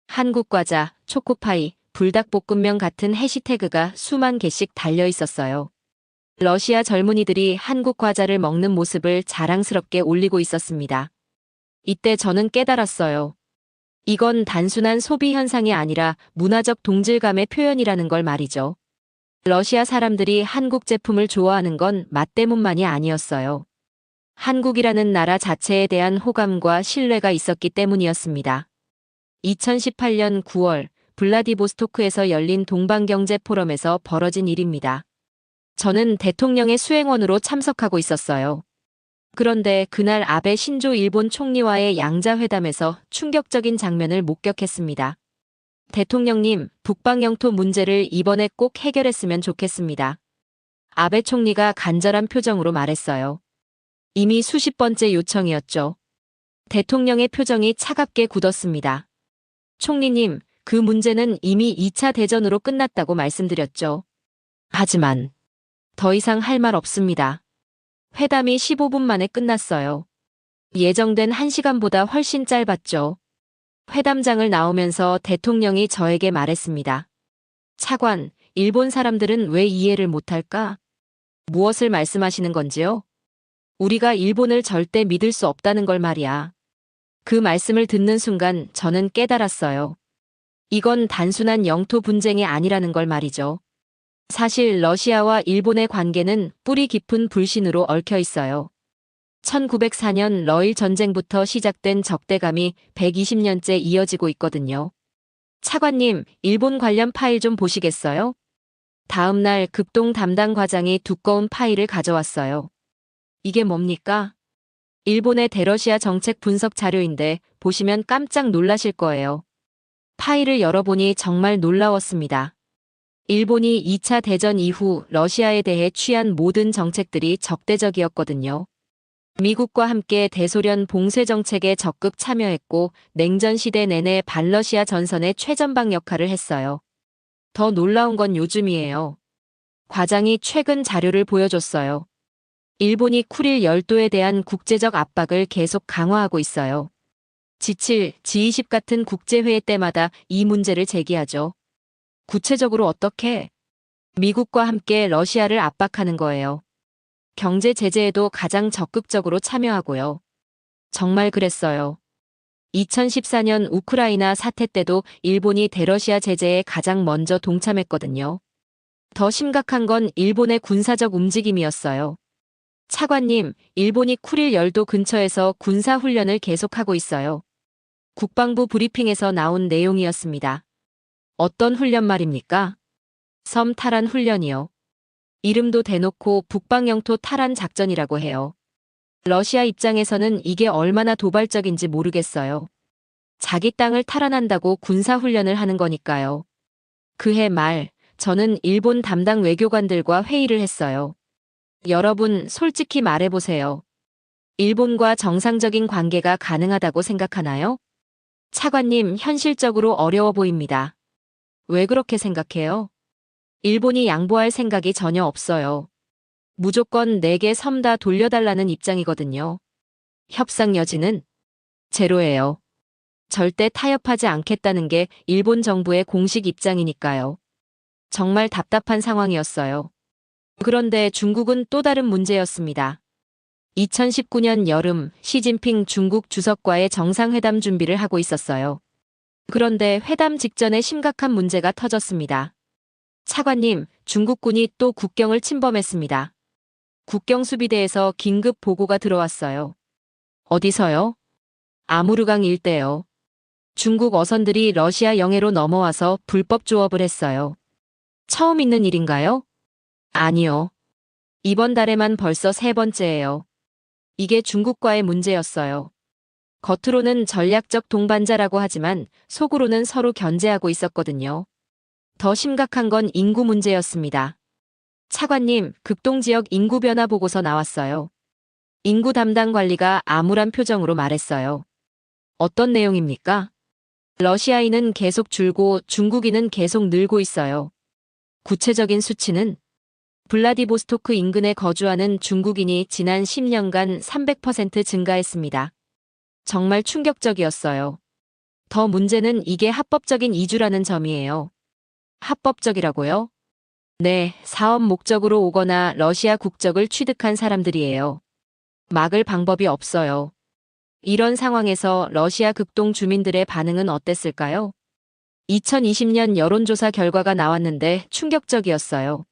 한국 과자, 초코파이, 불닭볶음면 같은 해시태그가 수만 개씩 달려 있었어요. 러시아 젊은이들이 한국 과자를 먹는 모습을 자랑스럽게 올리고 있었습니다. 이때 저는 깨달았어요. 이건 단순한 소비 현상이 아니라 문화적 동질감의 표현이라는 걸 말이죠. 러시아 사람들이 한국 제품을 좋아하는 건 맛 때문만이 아니었어요. 한국이라는 나라 자체에 대한 호감과 신뢰가 있었기 때문이었습니다. 2018년 9월 블라디보스토크에서 열린 동방경제 포럼에서 벌어진 일입니다. 저는 대통령의 수행원으로 참석하고 있었어요. 그런데 그날 아베 신조 일본 총리와의 양자회담에서 충격적인 장면을 목격했습니다. 대통령님, 북방 영토 문제를 이번에 꼭 해결했으면 좋겠습니다. 아베 총리가 간절한 표정으로 말했어요. 이미 수십 번째 요청이었죠. 대통령의 표정이 차갑게 굳었습니다. 총리님, 그 문제는 이미 2차 대전으로 끝났다고 말씀드렸죠. 하지만 더 이상 할 말 없습니다. 회담이 15분 만에 끝났어요. 예정된 1시간보다 훨씬 짧았죠. 회담장을 나오면서 대통령이 저에게 말했습니다. 차관, 일본 사람들은 왜 이해를 못할까? 무엇을 말씀하시는 건지요? 우리가 일본을 절대 믿을 수 없다는 걸 말이야. 그 말씀을 듣는 순간 저는 깨달았어요. 이건 단순한 영토 분쟁이 아니라는 걸 말이죠. 사실 러시아와 일본의 관계는 뿌리 깊은 불신으로 얽혀 있어요. 1904년 러일 전쟁부터 시작된 적대감이 120년째 이어지고 있거든요. 차관님, 일본 관련 파일 좀 보시겠어요? 다음 날 극동 담당 과장이 두꺼운 파일을 가져왔어요. 이게 뭡니까? 일본의 대러시아 정책 분석 자료인데 보시면 깜짝 놀라실 거예요. 파일을 열어보니 정말 놀라웠습니다. 일본이 2차 대전 이후 러시아에 대해 취한 모든 정책들이 적대적이었거든요. 미국과 함께 대소련 봉쇄 정책에 적극 참여했고 냉전 시대 내내 반러시아 전선의 최전방 역할을 했어요. 더 놀라운 건 요즘이에요. 과장이 최근 자료를 보여줬어요. 일본이 쿠릴 열도에 대한 국제적 압박을 계속 강화하고 있어요. G7, G20 같은 국제회의 때마다 이 문제를 제기하죠. 구체적으로 어떻게? 미국과 함께 러시아를 압박하는 거예요. 경제 제재에도 가장 적극적으로 참여하고요. 정말 그랬어요. 2014년 우크라이나 사태 때도 일본이 대러시아 제재에 가장 먼저 동참했거든요. 더 심각한 건 일본의 군사적 움직임이었어요. 차관님, 일본이 쿠릴 열도 근처에서 군사훈련을 계속하고 있어요. 국방부 브리핑에서 나온 내용이었습니다. 어떤 훈련 말입니까? 섬 탈환 훈련이요. 이름도 대놓고 북방영토 탈환 작전이라고 해요. 러시아 입장에서는 이게 얼마나 도발적인지 모르겠어요. 자기 땅을 탈환한다고 군사훈련을 하는 거니까요. 그해 말, 저는 일본 담당 외교관들과 회의를 했어요. 여러분, 솔직히 말해보세요. 일본과 정상적인 관계가 가능하다고 생각하나요? 차관님, 현실적으로 어려워 보입니다. 왜 그렇게 생각해요? 일본이 양보할 생각이 전혀 없어요. 무조건 4개 섬 다 돌려달라는 입장이거든요. 협상 여지는 제로예요. 절대 타협하지 않겠다는 게 일본 정부의 공식 입장이니까요. 정말 답답한 상황이었어요. 그런데 중국은 또 다른 문제였습니다. 2019년 여름 시진핑 중국 주석과의 정상회담 준비를 하고 있었어요. 그런데 회담 직전에 심각한 문제가 터졌습니다. 차관님, 중국군이 또 국경을 침범했습니다. 국경 수비대에서 긴급 보고가 들어왔어요. 어디서요? 아무르강 일대요. 중국 어선들이 러시아 영해로 넘어와서 불법 조업을 했어요. 처음 있는 일인가요? 아니요. 이번 달에만 벌써 3번째예요. 이게 중국과의 문제였어요. 겉으로는 전략적 동반자라고 하지만 속으로는 서로 견제하고 있었거든요. 더 심각한 건 인구 문제였습니다. 차관님, 극동 지역 인구 변화 보고서 나왔어요. 인구 담당 관리가 암울한 표정으로 말했어요. 어떤 내용입니까? 러시아인은 계속 줄고 중국인은 계속 늘고 있어요. 구체적인 수치는 블라디보스토크 인근에 거주하는 중국인이 지난 10년간 300% 증가했습니다. 정말 충격적이었어요. 더 문제는 이게 합법적인 이주라는 점이에요. 합법적이라고요? 네, 사업 목적으로 오거나 러시아 국적을 취득한 사람들이에요. 막을 방법이 없어요. 이런 상황에서 러시아 극동 주민들의 반응은 어땠을까요? 2020년 여론조사 결과가 나왔는데 충격적이었어요.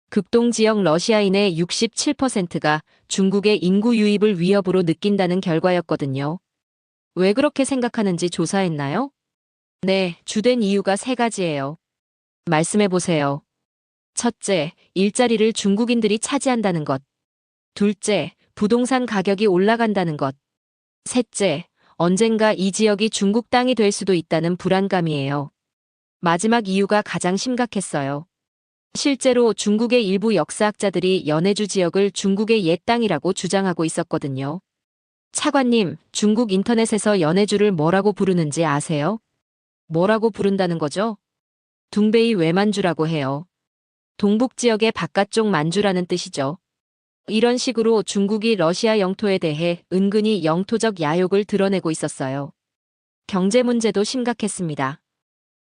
극동 지역 러시아인의 67%가 중국의 인구 유입을 위협으로 느낀다는 결과였거든요. 왜 그렇게 생각하는지 조사했나요? 네, 주된 이유가 3가지예요. 말씀해보세요. 첫째, 일자리를 중국인들이 차지한다는 것. 둘째, 부동산 가격이 올라간다는 것. 셋째, 언젠가 이 지역이 중국 땅이 될 수도 있다는 불안감이에요. 마지막 이유가 가장 심각했어요. 실제로 중국의 일부 역사학자들이 연해주 지역을 중국의 옛 땅이라고 주장하고 있었거든요. 차관님, 중국 인터넷에서 연해주를 뭐라고 부르는지 아세요? 뭐라고 부른다는 거죠? 둥베이 외만주라고 해요. 동북 지역의 바깥쪽 만주라는 뜻이죠. 이런 식으로 중국이 러시아 영토에 대해 은근히 영토적 야욕을 드러내고 있었어요. 경제 문제도 심각했습니다.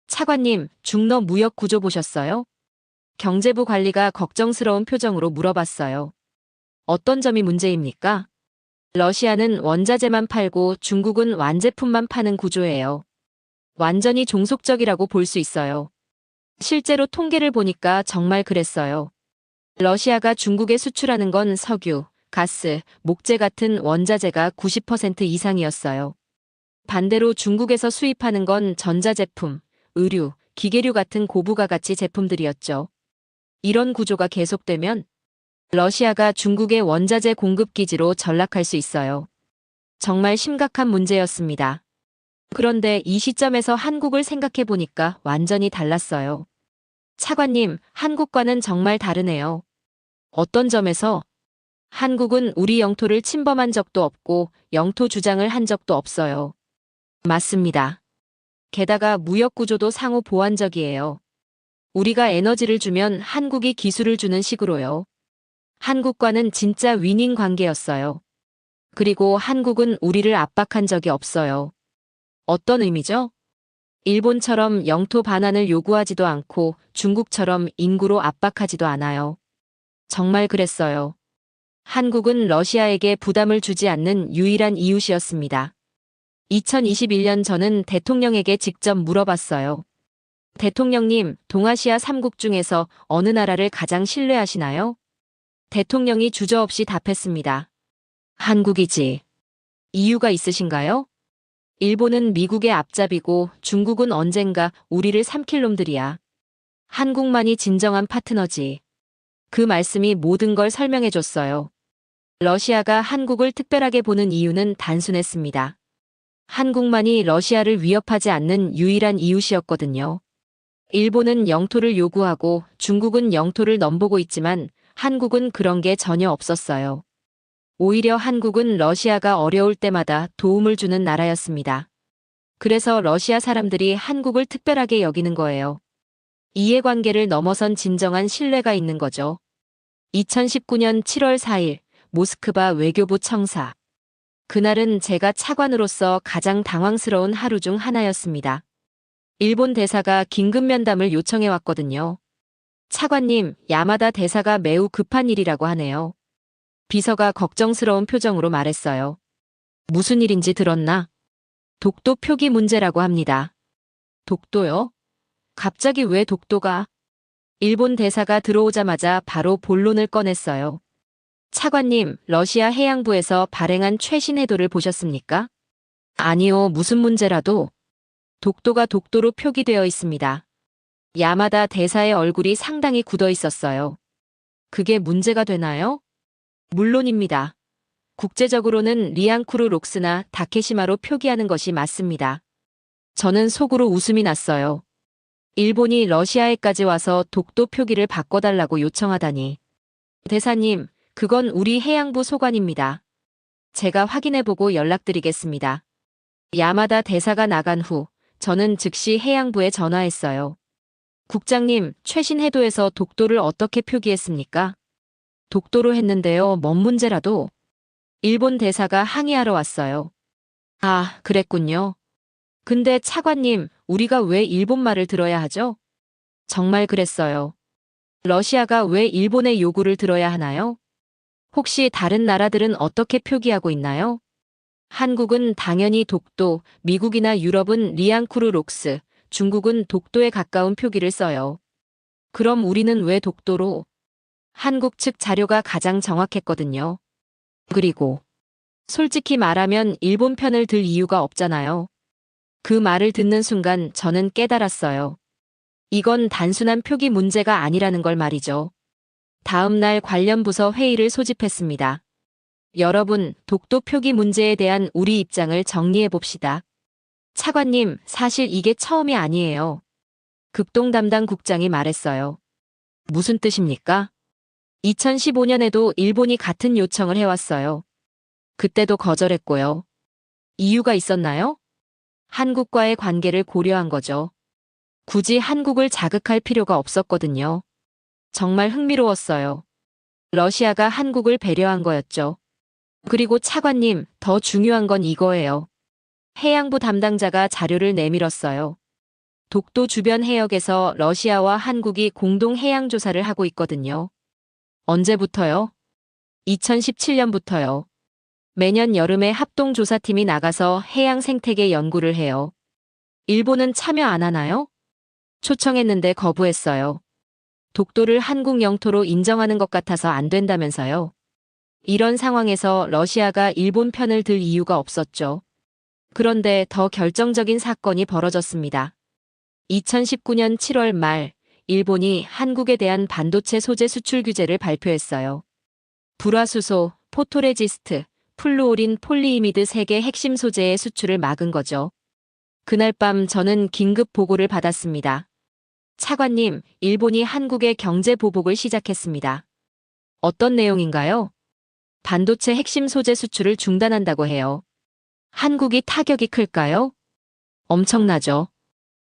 차관님, 중러 무역 구조 보셨어요? 경제부 관리가 걱정스러운 표정으로 물어봤어요. 어떤 점이 문제입니까? 러시아는 원자재만 팔고 중국은 완제품만 파는 구조예요. 완전히 종속적이라고 볼 수 있어요. 실제로 통계를 보니까 정말 그랬어요. 러시아가 중국에 수출하는 건 석유, 가스, 목재 같은 원자재가 90% 이상이었어요. 반대로 중국에서 수입하는 건 전자제품, 의류, 기계류 같은 고부가가치 제품들이었죠. 이런 구조가 계속되면 러시아가 중국의 원자재 공급 기지로 전락할 수 있어요. 정말 심각한 문제였습니다. 그런데 이 시점에서 한국을 생각해 보니까 완전히 달랐어요. 차관님, 한국과는 정말 다르네요. 어떤 점에서? 한국은 우리 영토를 침범한 적도 없고 영토 주장을 한 적도 없어요. 맞습니다. 게다가 무역 구조도 상호 보완적이에요. 우리가 에너지를 주면 한국이 기술을 주는 식으로요. 한국과는 진짜 윈윈 관계였어요. 그리고 한국은 우리를 압박한 적이 없어요. 어떤 의미죠? 일본처럼 영토 반환을 요구하지도 않고 중국처럼 인구로 압박하지도 않아요. 정말 그랬어요. 한국은 러시아에게 부담을 주지 않는 유일한 이웃이었습니다. 2021년 저는 대통령에게 직접 물어봤어요. 대통령님, 동아시아 3국 중에서 어느 나라를 가장 신뢰하시나요? 대통령이 주저없이 답했습니다. 한국이지. 이유가 있으신가요? 일본은 미국의 앞잡이고 중국은 언젠가 우리를 삼킬 놈들이야. 한국만이 진정한 파트너지. 그 말씀이 모든 걸 설명해줬어요. 러시아가 한국을 특별하게 보는 이유는 단순했습니다. 한국만이 러시아를 위협하지 않는 유일한 이웃이었거든요. 일본은 영토를 요구하고 중국은 영토를 넘보고 있지만 한국은 그런 게 전혀 없었어요. 오히려 한국은 러시아가 어려울 때마다 도움을 주는 나라였습니다. 그래서 러시아 사람들이 한국을 특별하게 여기는 거예요. 이해관계를 넘어선 진정한 신뢰가 있는 거죠. 2019년 7월 4일 모스크바 외교부 청사. 그날은 제가 차관으로서 가장 당황스러운 하루 중 하나였습니다. 일본 대사가 긴급 면담을 요청해 왔거든요. 차관님, 야마다 대사가 매우 급한 일이라고 하네요. 비서가 걱정스러운 표정으로 말했어요. 무슨 일인지 들었나? 독도 표기 문제라고 합니다. 독도요? 갑자기 왜 독도가? 일본 대사가 들어오자마자 바로 본론을 꺼냈어요. 차관님, 러시아 해양부에서 발행한 최신 해도를 보셨습니까? 아니요, 무슨 문제라도. 독도가 독도로 표기되어 있습니다. 야마다 대사의 얼굴이 상당히 굳어 있었어요. 그게 문제가 되나요? 물론입니다. 국제적으로는 리앙쿠르 록스나 다케시마로 표기하는 것이 맞습니다. 저는 속으로 웃음이 났어요. 일본이 러시아에까지 와서 독도 표기를 바꿔달라고 요청하다니. 대사님, 그건 우리 해양부 소관입니다. 제가 확인해보고 연락드리겠습니다. 야마다 대사가 나간 후 저는 즉시 해양부에 전화했어요. 국장님, 최신 해도에서 독도를 어떻게 표기했습니까? 독도로 했는데요, 뭔 문제라도. 일본 대사가 항의하러 왔어요. 아, 그랬군요. 근데 차관님, 우리가 왜 일본 말을 들어야 하죠? 정말 그랬어요. 러시아가 왜 일본의 요구를 들어야 하나요? 혹시 다른 나라들은 어떻게 표기하고 있나요? 한국은 당연히 독도, 미국이나 유럽은 리앙쿠르 록스, 중국은 독도에 가까운 표기를 써요. 그럼 우리는 왜 독도로? 한국 측 자료가 가장 정확했거든요. 그리고 솔직히 말하면 일본 편을 들 이유가 없잖아요. 그 말을 듣는 순간 저는 깨달았어요. 이건 단순한 표기 문제가 아니라는 걸 말이죠. 다음 날 관련 부서 회의를 소집했습니다. 여러분, 독도 표기 문제에 대한 우리 입장을 정리해 봅시다. 차관님, 사실 이게 처음이 아니에요. 극동 담당 국장이 말했어요. 무슨 뜻입니까? 2015년에도 일본이 같은 요청을 해왔어요. 그때도 거절했고요. 이유가 있었나요? 한국과의 관계를 고려한 거죠. 굳이 한국을 자극할 필요가 없었거든요. 정말 흥미로웠어요. 러시아가 한국을 배려한 거였죠. 그리고 차관님, 더 중요한 건 이거예요. 해양부 담당자가 자료를 내밀었어요. 독도 주변 해역에서 러시아와 한국이 공동 해양 조사를 하고 있거든요. 언제부터요? 2017년부터요. 매년 여름에 합동조사팀이 나가서 해양 생태계 연구를 해요. 일본은 참여 안 하나요? 초청했는데 거부했어요. 독도를 한국 영토로 인정하는 것 같아서 안 된다면서요. 이런 상황에서 러시아가 일본 편을 들 이유가 없었죠. 그런데 더 결정적인 사건이 벌어졌습니다. 2019년 7월 말, 일본이 한국에 대한 반도체 소재 수출 규제를 발표했어요. 불화수소, 포토레지스트, 플루오린 폴리이미드 3개 핵심 소재의 수출을 막은 거죠. 그날 밤 저는 긴급 보고를 받았습니다. 차관님, 일본이 한국의 경제 보복을 시작했습니다. 어떤 내용인가요? 반도체 핵심 소재 수출을 중단한다고 해요. 한국이 타격이 클까요? 엄청나죠.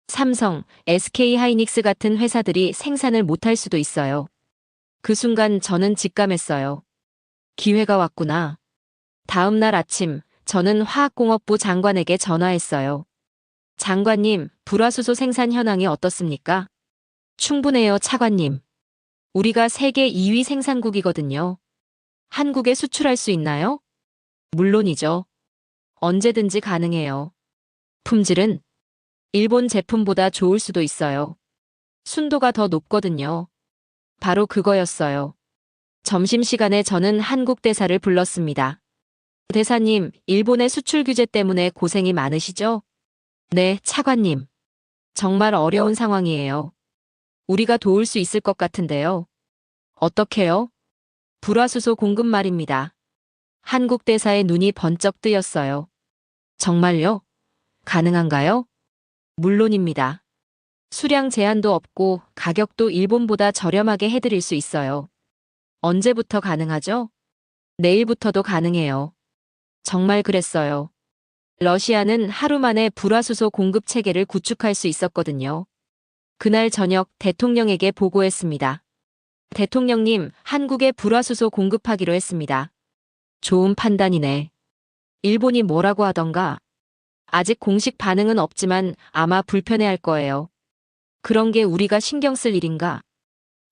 삼성, SK하이닉스 같은 회사들이 생산을 못할 수도 있어요. 그 순간 저는 직감했어요. 기회가 왔구나. 다음 날 아침, 저는 화학공업부 장관에게 전화했어요. 장관님, 불화수소 생산 현황이 어떻습니까? 충분해요, 차관님. 우리가 세계 2위 생산국이거든요. 한국에 수출할 수 있나요? 물론이죠. 언제든지 가능해요. 품질은 일본 제품보다 좋을 수도 있어요. 순도가 더 높거든요. 바로 그거였어요. 점심시간에 저는 한국 대사를 불렀습니다. 대사님, 일본의 수출 규제 때문에 고생이 많으시죠? 네, 차관님. 정말 어려운 상황이에요. 우리가 도울 수 있을 것 같은데요. 어떻게요? 불화수소 공급 말입니다. 한국 대사의 눈이 번쩍 뜨였어요. 정말요? 가능한가요? 물론입니다. 수량 제한도 없고 가격도 일본보다 저렴하게 해드릴 수 있어요. 언제부터 가능하죠? 내일부터도 가능해요. 정말 그랬어요. 러시아는 하루 만에 불화수소 공급 체계를 구축할 수 있었거든요. 그날 저녁 대통령에게 보고했습니다. 대통령님, 한국에 불화수소 공급하기로 했습니다. 좋은 판단이네. 일본이 뭐라고 하던가? 아직 공식 반응은 없지만 아마 불편해할 거예요. 그런 게 우리가 신경 쓸 일인가?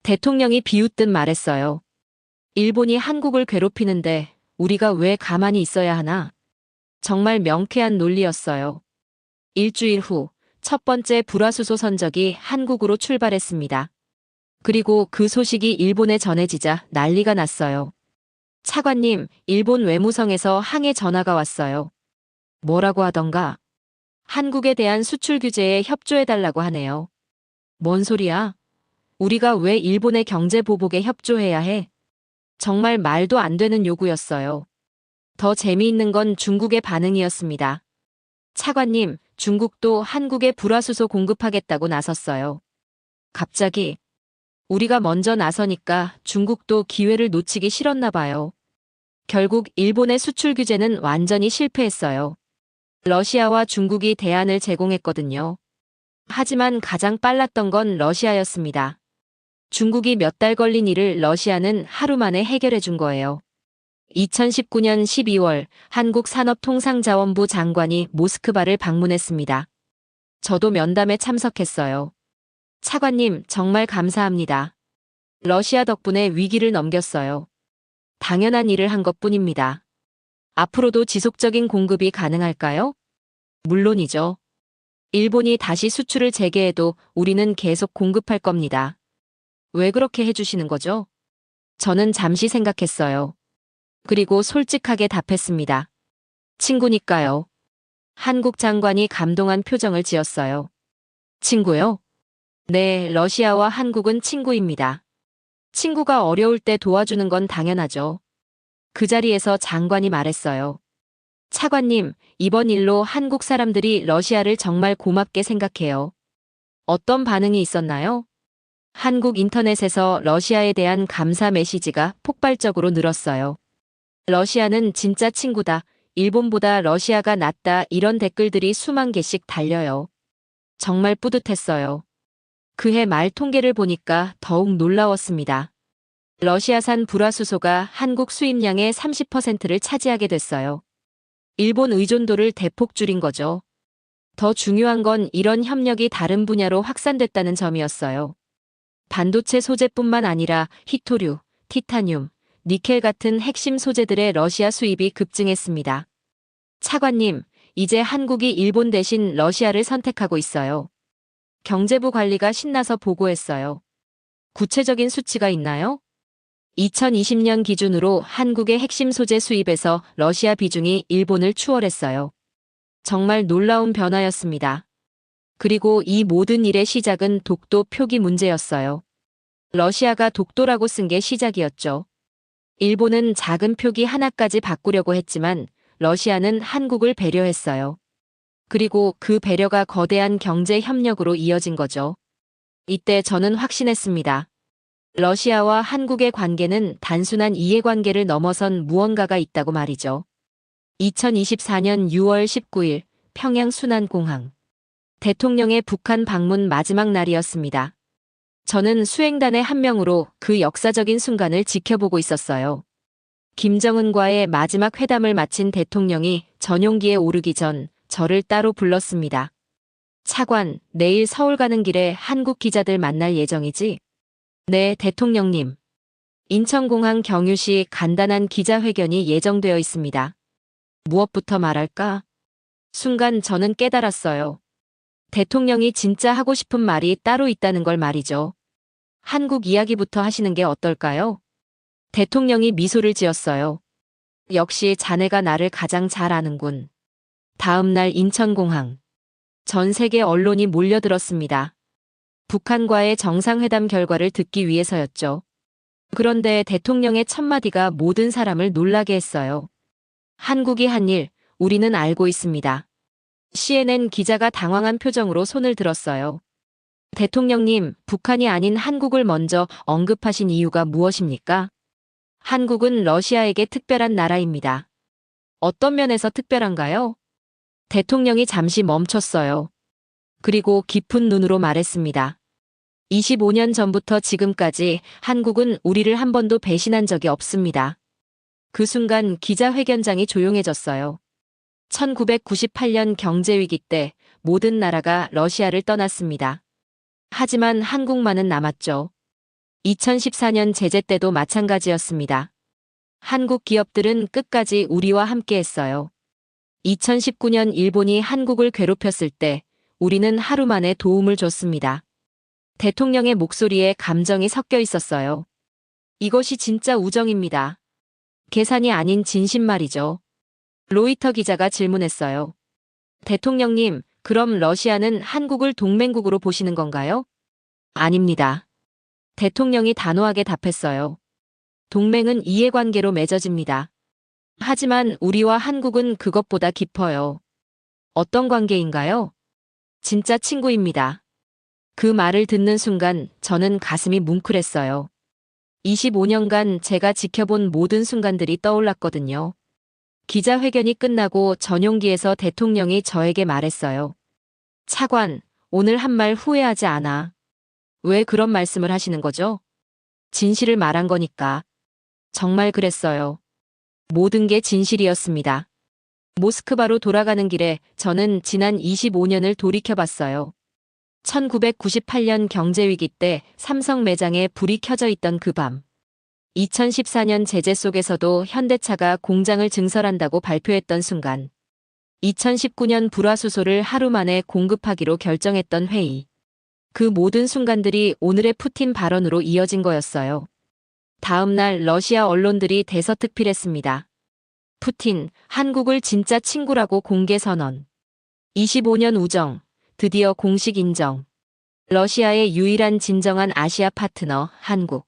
대통령이 비웃듯 말했어요. 일본이 한국을 괴롭히는데 우리가 왜 가만히 있어야 하나? 정말 명쾌한 논리였어요. 일주일 후 첫 번째 불화수소 선적이 한국으로 출발했습니다. 그리고 그 소식이 일본에 전해지자 난리가 났어요. 차관님, 일본 외무성에서 항해 전화가 왔어요. 뭐라고 하던가? 한국에 대한 수출 규제에 협조해달라고 하네요. 뭔 소리야? 우리가 왜 일본의 경제 보복에 협조해야 해? 정말 말도 안 되는 요구였어요. 더 재미있는 건 중국의 반응이었습니다. 차관님, 중국도 한국에 불화수소 공급하겠다고 나섰어요. 갑자기 우리가 먼저 나서니까 중국도 기회를 놓치기 싫었나 봐요. 결국 일본의 수출 규제는 완전히 실패했어요. 러시아와 중국이 대안을 제공했거든요. 하지만 가장 빨랐던 건 러시아였습니다. 중국이 몇 달 걸린 일을 러시아는 하루 만에 해결해 준 거예요. 2019년 12월 한국산업통상자원부 장관이 모스크바를 방문했습니다. 저도 면담에 참석했어요. 차관님, 정말 감사합니다. 러시아 덕분에 위기를 넘겼어요. 당연한 일을 한 것뿐입니다. 앞으로도 지속적인 공급이 가능할까요? 물론이죠. 일본이 다시 수출을 재개해도 우리는 계속 공급할 겁니다. 왜 그렇게 해주시는 거죠? 저는 잠시 생각했어요. 그리고 솔직하게 답했습니다. 친구니까요. 한국 장관이 감동한 표정을 지었어요. 친구요? 네, 러시아와 한국은 친구입니다. 친구가 어려울 때 도와주는 건 당연하죠. 그 자리에서 장관이 말했어요. 차관님, 이번 일로 한국 사람들이 러시아를 정말 고맙게 생각해요. 어떤 반응이 있었나요? 한국 인터넷에서 러시아에 대한 감사 메시지가 폭발적으로 늘었어요. 러시아는 진짜 친구다. 일본보다 러시아가 낫다. 이런 댓글들이 수만 개씩 달려요. 정말 뿌듯했어요. 그해 말 통계를 보니까 더욱 놀라웠습니다. 러시아산 불화수소가 한국 수입량의 30%를 차지하게 됐어요. 일본 의존도를 대폭 줄인 거죠. 더 중요한 건 이런 협력이 다른 분야로 확산됐다는 점이었어요. 반도체 소재뿐만 아니라 히토류, 티타늄, 니켈 같은 핵심 소재들의 러시아 수입이 급증했습니다. 차관님, 이제 한국이 일본 대신 러시아를 선택하고 있어요. 경제부 관리가 신나서 보고했어요. 구체적인 수치가 있나요? 2020년 기준으로 한국의 핵심 소재 수입에서 러시아 비중이 일본을 추월했어요. 정말 놀라운 변화였습니다. 그리고 이 모든 일의 시작은 독도 표기 문제였어요. 러시아가 독도라고 쓴 게 시작이었죠. 일본은 작은 표기 하나까지 바꾸려고 했지만 러시아는 한국을 배려했어요. 그리고 그 배려가 거대한 경제 협력으로 이어진 거죠. 이때 저는 확신했습니다. 러시아와 한국의 관계는 단순한 이해관계를 넘어선 무언가가 있다고 말이죠. 2024년 6월 19일 평양 순안공항. 대통령의 북한 방문 마지막 날이었습니다. 저는 수행단의 한 명으로 그 역사적인 순간을 지켜보고 있었어요. 김정은과의 마지막 회담을 마친 대통령이 전용기에 오르기 전 저를 따로 불렀습니다. 차관, 내일 서울 가는 길에 한국 기자들 만날 예정이지? 네, 대통령님. 인천공항 경유시 간단한 기자회견이 예정되어 있습니다. 무엇부터 말할까? 순간 저는 깨달았어요. 대통령이 진짜 하고 싶은 말이 따로 있다는 걸 말이죠. 한국 이야기부터 하시는 게 어떨까요? 대통령이 미소를 지었어요. 역시 자네가 나를 가장 잘 아는군. 다음 날 인천공항. 전 세계 언론이 몰려들었습니다. 북한과의 정상회담 결과를 듣기 위해서였죠. 그런데 대통령의 첫마디가 모든 사람을 놀라게 했어요. 한국이 한 일, 우리는 알고 있습니다. CNN 기자가 당황한 표정으로 손을 들었어요. 대통령님, 북한이 아닌 한국을 먼저 언급하신 이유가 무엇입니까? 한국은 러시아에게 특별한 나라입니다. 어떤 면에서 특별한가요? 대통령이 잠시 멈췄어요. 그리고 깊은 눈으로 말했습니다. 25년 전부터 지금까지 한국은 우리를 한 번도 배신한 적이 없습니다. 그 순간 기자회견장이 조용해졌어요. 1998년 경제위기 때 모든 나라가 러시아를 떠났습니다. 하지만 한국만은 남았죠. 2014년 제재 때도 마찬가지였습니다. 한국 기업들은 끝까지 우리와 함께했어요. 2019년 일본이 한국을 괴롭혔을 때 우리는 하루 만에 도움을 줬습니다. 대통령의 목소리에 감정이 섞여 있었어요. 이것이 진짜 우정입니다. 계산이 아닌 진심 말이죠. 로이터 기자가 질문했어요. 대통령님, 그럼 러시아는 한국을 동맹국으로 보시는 건가요? 아닙니다. 대통령이 단호하게 답했어요. 동맹은 이해관계로 맺어집니다. 하지만 우리와 한국은 그것보다 깊어요. 어떤 관계인가요? 진짜 친구입니다. 그 말을 듣는 순간 저는 가슴이 뭉클했어요. 25년간 제가 지켜본 모든 순간들이 떠올랐거든요. 기자회견이 끝나고 전용기에서 대통령이 저에게 말했어요. 차관, 오늘 한 말 후회하지 않아. 왜 그런 말씀을 하시는 거죠? 진실을 말한 거니까. 정말 그랬어요. 모든 게 진실이었습니다. 모스크바로 돌아가는 길에 저는 지난 25년을 돌이켜봤어요. 1998년 경제위기 때 삼성 매장에 불이 켜져 있던 그 밤. 2014년 제재 속에서도 현대차가 공장을 증설한다고 발표했던 순간. 2019년 불화수소를 하루 만에 공급하기로 결정했던 회의. 그 모든 순간들이 오늘의 푸틴 발언으로 이어진 거였어요. 다음 날 러시아 언론들이 대서특필했습니다. 푸틴, 한국을 진짜 친구라고 공개 선언. 25년 우정, 드디어 공식 인정. 러시아의 유일한 진정한 아시아 파트너, 한국.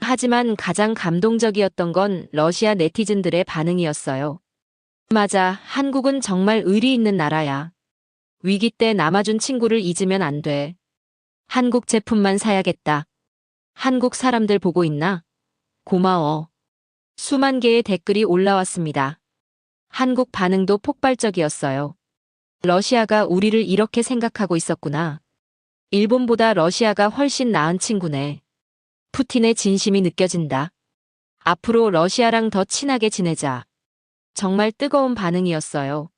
하지만 가장 감동적이었던 건 러시아 네티즌들의 반응이었어요. 맞아, 한국은 정말 의리 있는 나라야. 위기 때 남아준 친구를 잊으면 안 돼. 한국 제품만 사야겠다. 한국 사람들 보고 있나? 고마워. 수만 개의 댓글이 올라왔습니다. 한국 반응도 폭발적이었어요. 러시아가 우리를 이렇게 생각하고 있었구나. 일본보다 러시아가 훨씬 나은 친구네. 푸틴의 진심이 느껴진다. 앞으로 러시아랑 더 친하게 지내자. 정말 뜨거운 반응이었어요.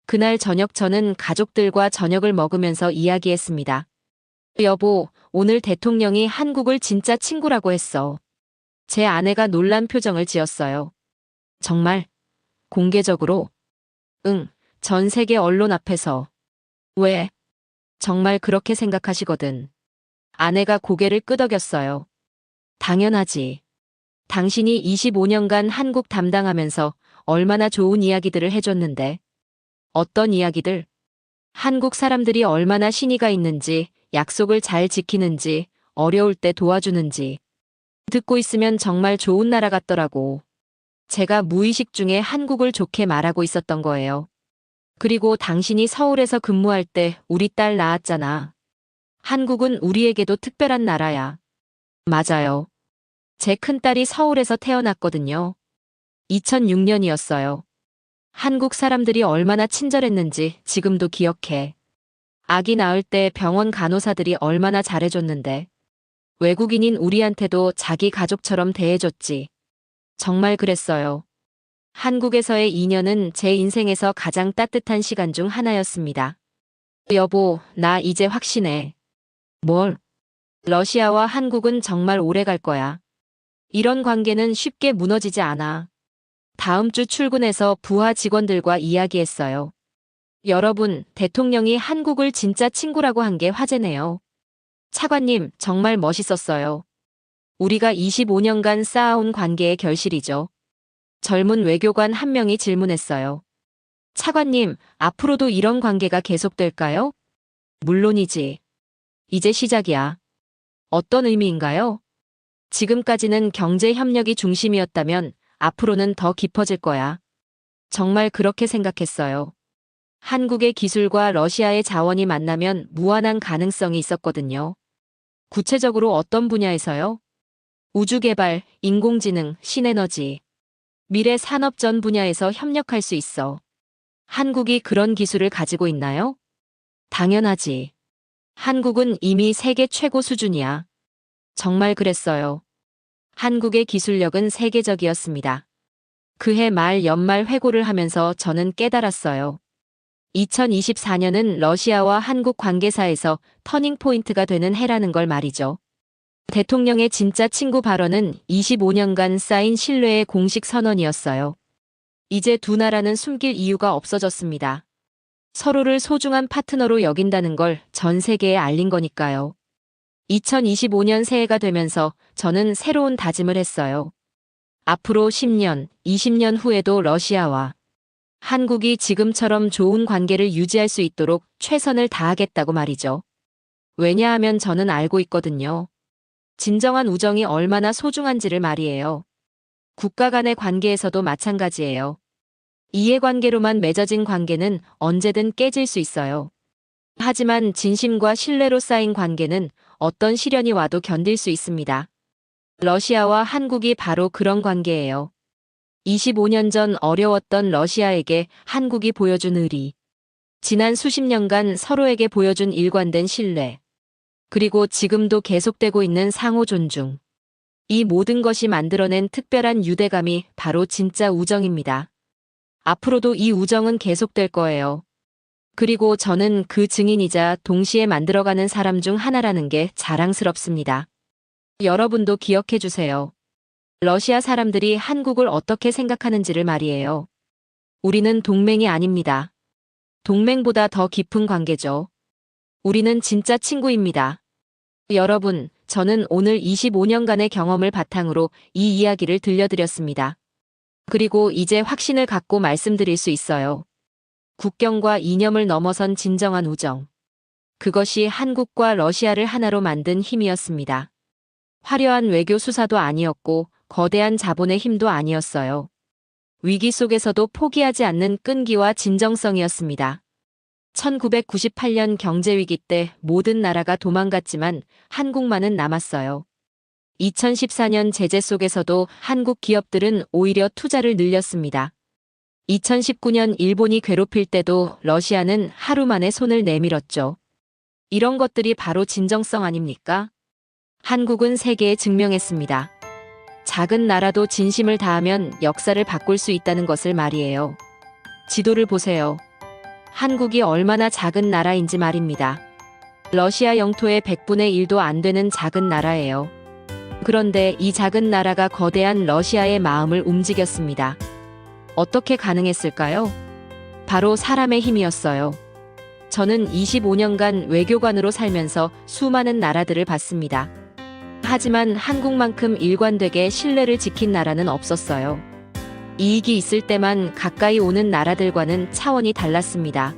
그날 저녁 저는 가족들과 저녁을 먹으면서 이야기했습니다. 여보, 오늘 대통령이 한국을 진짜 친구라고 했어. 제 아내가 놀란 표정을 지었어요. 정말? 공개적으로? 응, 전 세계 언론 앞에서. 왜? 정말 그렇게 생각하시거든. 아내가 고개를 끄덕였어요. 당연하지. 당신이 25년간 한국 담당하면서 얼마나 좋은 이야기들을 해줬는데. 어떤 이야기들? 한국 사람들이 얼마나 신의가 있는지, 약속을 잘 지키는지, 어려울 때 도와주는지. 듣고 있으면 정말 좋은 나라 같더라고. 제가 무의식 중에 한국을 좋게 말하고 있었던 거예요. 그리고 당신이 서울에서 근무할 때 우리 딸 낳았잖아. 한국은 우리에게도 특별한 나라야. 맞아요. 제 큰딸이 서울에서 태어났거든요. 2006년이었어요. 한국 사람들이 얼마나 친절했는지 지금도 기억해. 아기 낳을 때 병원 간호사들이 얼마나 잘해줬는데. 외국인인 우리한테도 자기 가족처럼 대해줬지. 정말 그랬어요. 한국에서의 2년은 제 인생에서 가장 따뜻한 시간 중 하나였습니다. 여보, 나 이제 확신해. 뭘? 러시아와 한국은 정말 오래 갈 거야. 이런 관계는 쉽게 무너지지 않아. 다음 주 출근해서 부하 직원들과 이야기했어요. 여러분, 대통령이 한국을 진짜 친구라고 한 게 화제네요. 차관님, 정말 멋있었어요. 우리가 25년간 쌓아온 관계의 결실이죠. 젊은 외교관 한 명이 질문했어요. 차관님, 앞으로도 이런 관계가 계속될까요? 물론이지. 이제 시작이야. 어떤 의미인가요? 지금까지는 경제 협력이 중심이었다면 앞으로는 더 깊어질 거야. 정말 그렇게 생각했어요. 한국의 기술과 러시아의 자원이 만나면 무한한 가능성이 있었거든요. 구체적으로 어떤 분야에서요? 우주개발, 인공지능, 신에너지, 미래 산업 전 분야에서 협력할 수 있어. 한국이 그런 기술을 가지고 있나요? 당연하지. 한국은 이미 세계 최고 수준이야. 정말 그랬어요. 한국의 기술력은 세계적이었습니다. 그해 말 연말 회고를 하면서 저는 깨달았어요. 2024년은 러시아와 한국 관계사에서 터닝포인트가 되는 해라는 걸 말이죠. 대통령의 진짜 친구 발언은 25년간 쌓인 신뢰의 공식 선언이었어요. 이제 두 나라는 숨길 이유가 없어졌습니다. 서로를 소중한 파트너로 여긴다는 걸 전 세계에 알린 거니까요. 2025년 새해가 되면서 저는 새로운 다짐을 했어요. 앞으로 10년, 20년 후에도 러시아와 한국이 지금처럼 좋은 관계를 유지할 수 있도록 최선을 다하겠다고 말이죠. 왜냐하면 저는 알고 있거든요. 진정한 우정이 얼마나 소중한지를 말이에요. 국가 간의 관계에서도 마찬가지예요. 이해관계로만 맺어진 관계는 언제든 깨질 수 있어요. 하지만 진심과 신뢰로 쌓인 관계는 어떤 시련이 와도 견딜 수 있습니다. 러시아와 한국이 바로 그런 관계예요. 25년 전 어려웠던 러시아에게 한국이 보여준 의리, 지난 수십 년간 서로에게 보여준 일관된 신뢰, 그리고 지금도 계속되고 있는 상호 존중. 이 모든 것이 만들어낸 특별한 유대감이 바로 진짜 우정입니다. 앞으로도 이 우정은 계속될 거예요. 그리고 저는 그 증인이자 동시에 만들어가는 사람 중 하나라는 게 자랑스럽습니다. 여러분도 기억해 주세요. 러시아 사람들이 한국을 어떻게 생각하는지를 말이에요. 우리는 동맹이 아닙니다. 동맹보다 더 깊은 관계죠. 우리는 진짜 친구입니다. 여러분, 저는 오늘 25년간의 경험을 바탕으로 이 이야기를 들려드렸습니다. 그리고 이제 확신을 갖고 말씀드릴 수 있어요. 국경과 이념을 넘어선 진정한 우정. 그것이 한국과 러시아를 하나로 만든 힘이었습니다. 화려한 외교 수사도 아니었고 거대한 자본의 힘도 아니었어요. 위기 속에서도 포기하지 않는 끈기와 진정성이었습니다. 1998년 경제위기 때 모든 나라가 도망갔지만 한국만은 남았어요. 2014년 제재 속에서도 한국 기업들은 오히려 투자를 늘렸습니다. 2019년 일본이 괴롭힐 때도 러시아는 하루 만에 손을 내밀었죠. 이런 것들이 바로 진정성 아닙니까? 한국은 세계에 증명했습니다. 작은 나라도 진심을 다하면 역사를 바꿀 수 있다는 것을 말이에요. 지도를 보세요. 한국이 얼마나 작은 나라인지 말입니다. 러시아 영토의 100분의 1도 안 되는 작은 나라예요. 그런데 이 작은 나라가 거대한 러시아의 마음을 움직였습니다. 어떻게 가능했을까요? 바로 사람의 힘이었어요. 저는 25년간 외교관으로 살면서 수많은 나라들을 봤습니다. 하지만 한국만큼 일관되게 신뢰를 지킨 나라는 없었어요. 이익이 있을 때만 가까이 오는 나라들과는 차원이 달랐습니다.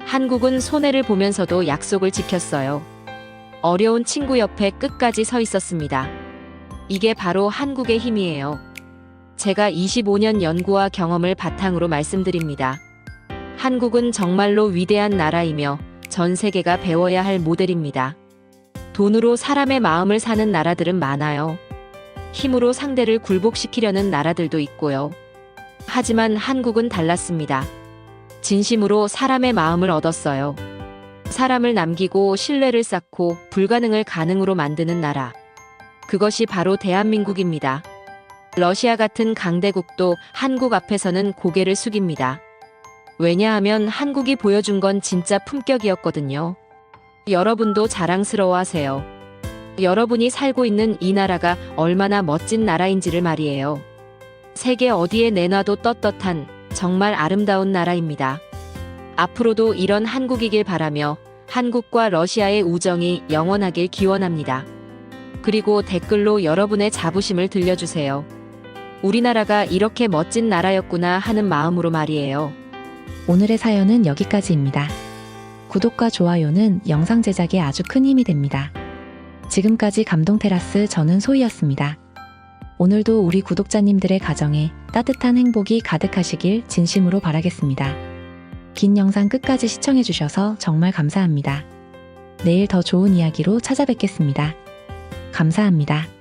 한국은 손해를 보면서도 약속을 지켰어요. 어려운 친구 옆에 끝까지 서 있었습니다. 이게 바로 한국의 힘이에요. 제가 25년 연구와 경험을 바탕으로 말씀드립니다. 한국은 정말로 위대한 나라이며 전 세계가 배워야 할 모델입니다. 돈으로 사람의 마음을 사는 나라들은 많아요. 힘으로 상대를 굴복시키려는 나라들도 있고요. 하지만 한국은 달랐습니다. 진심으로 사람의 마음을 얻었어요. 사람을 남기고 신뢰를 쌓고 불가능을 가능으로 만드는 나라. 그것이 바로 대한민국입니다. 러시아 같은 강대국도 한국 앞에서는 고개를 숙입니다. 왜냐하면 한국이 보여준 건 진짜 품격이었거든요. 여러분도 자랑스러워하세요. 여러분이 살고 있는 이 나라가 얼마나 멋진 나라인지를 말이에요. 세계 어디에 내놔도 떳떳한 정말 아름다운 나라입니다. 앞으로도 이런 한국이길 바라며 한국과 러시아의 우정이 영원하길 기원합니다. 그리고 댓글로 여러분의 자부심을 들려주세요. 우리나라가 이렇게 멋진 나라였구나 하는 마음으로 말이에요. 오늘의 사연은 여기까지입니다. 구독과 좋아요는 영상 제작에 아주 큰 힘이 됩니다. 지금까지 감동테라스 저는 소희였습니다. 오늘도 우리 구독자님들의 가정에 따뜻한 행복이 가득하시길 진심으로 바라겠습니다. 긴 영상 끝까지 시청해주셔서 정말 감사합니다. 내일 더 좋은 이야기로 찾아뵙겠습니다. 감사합니다.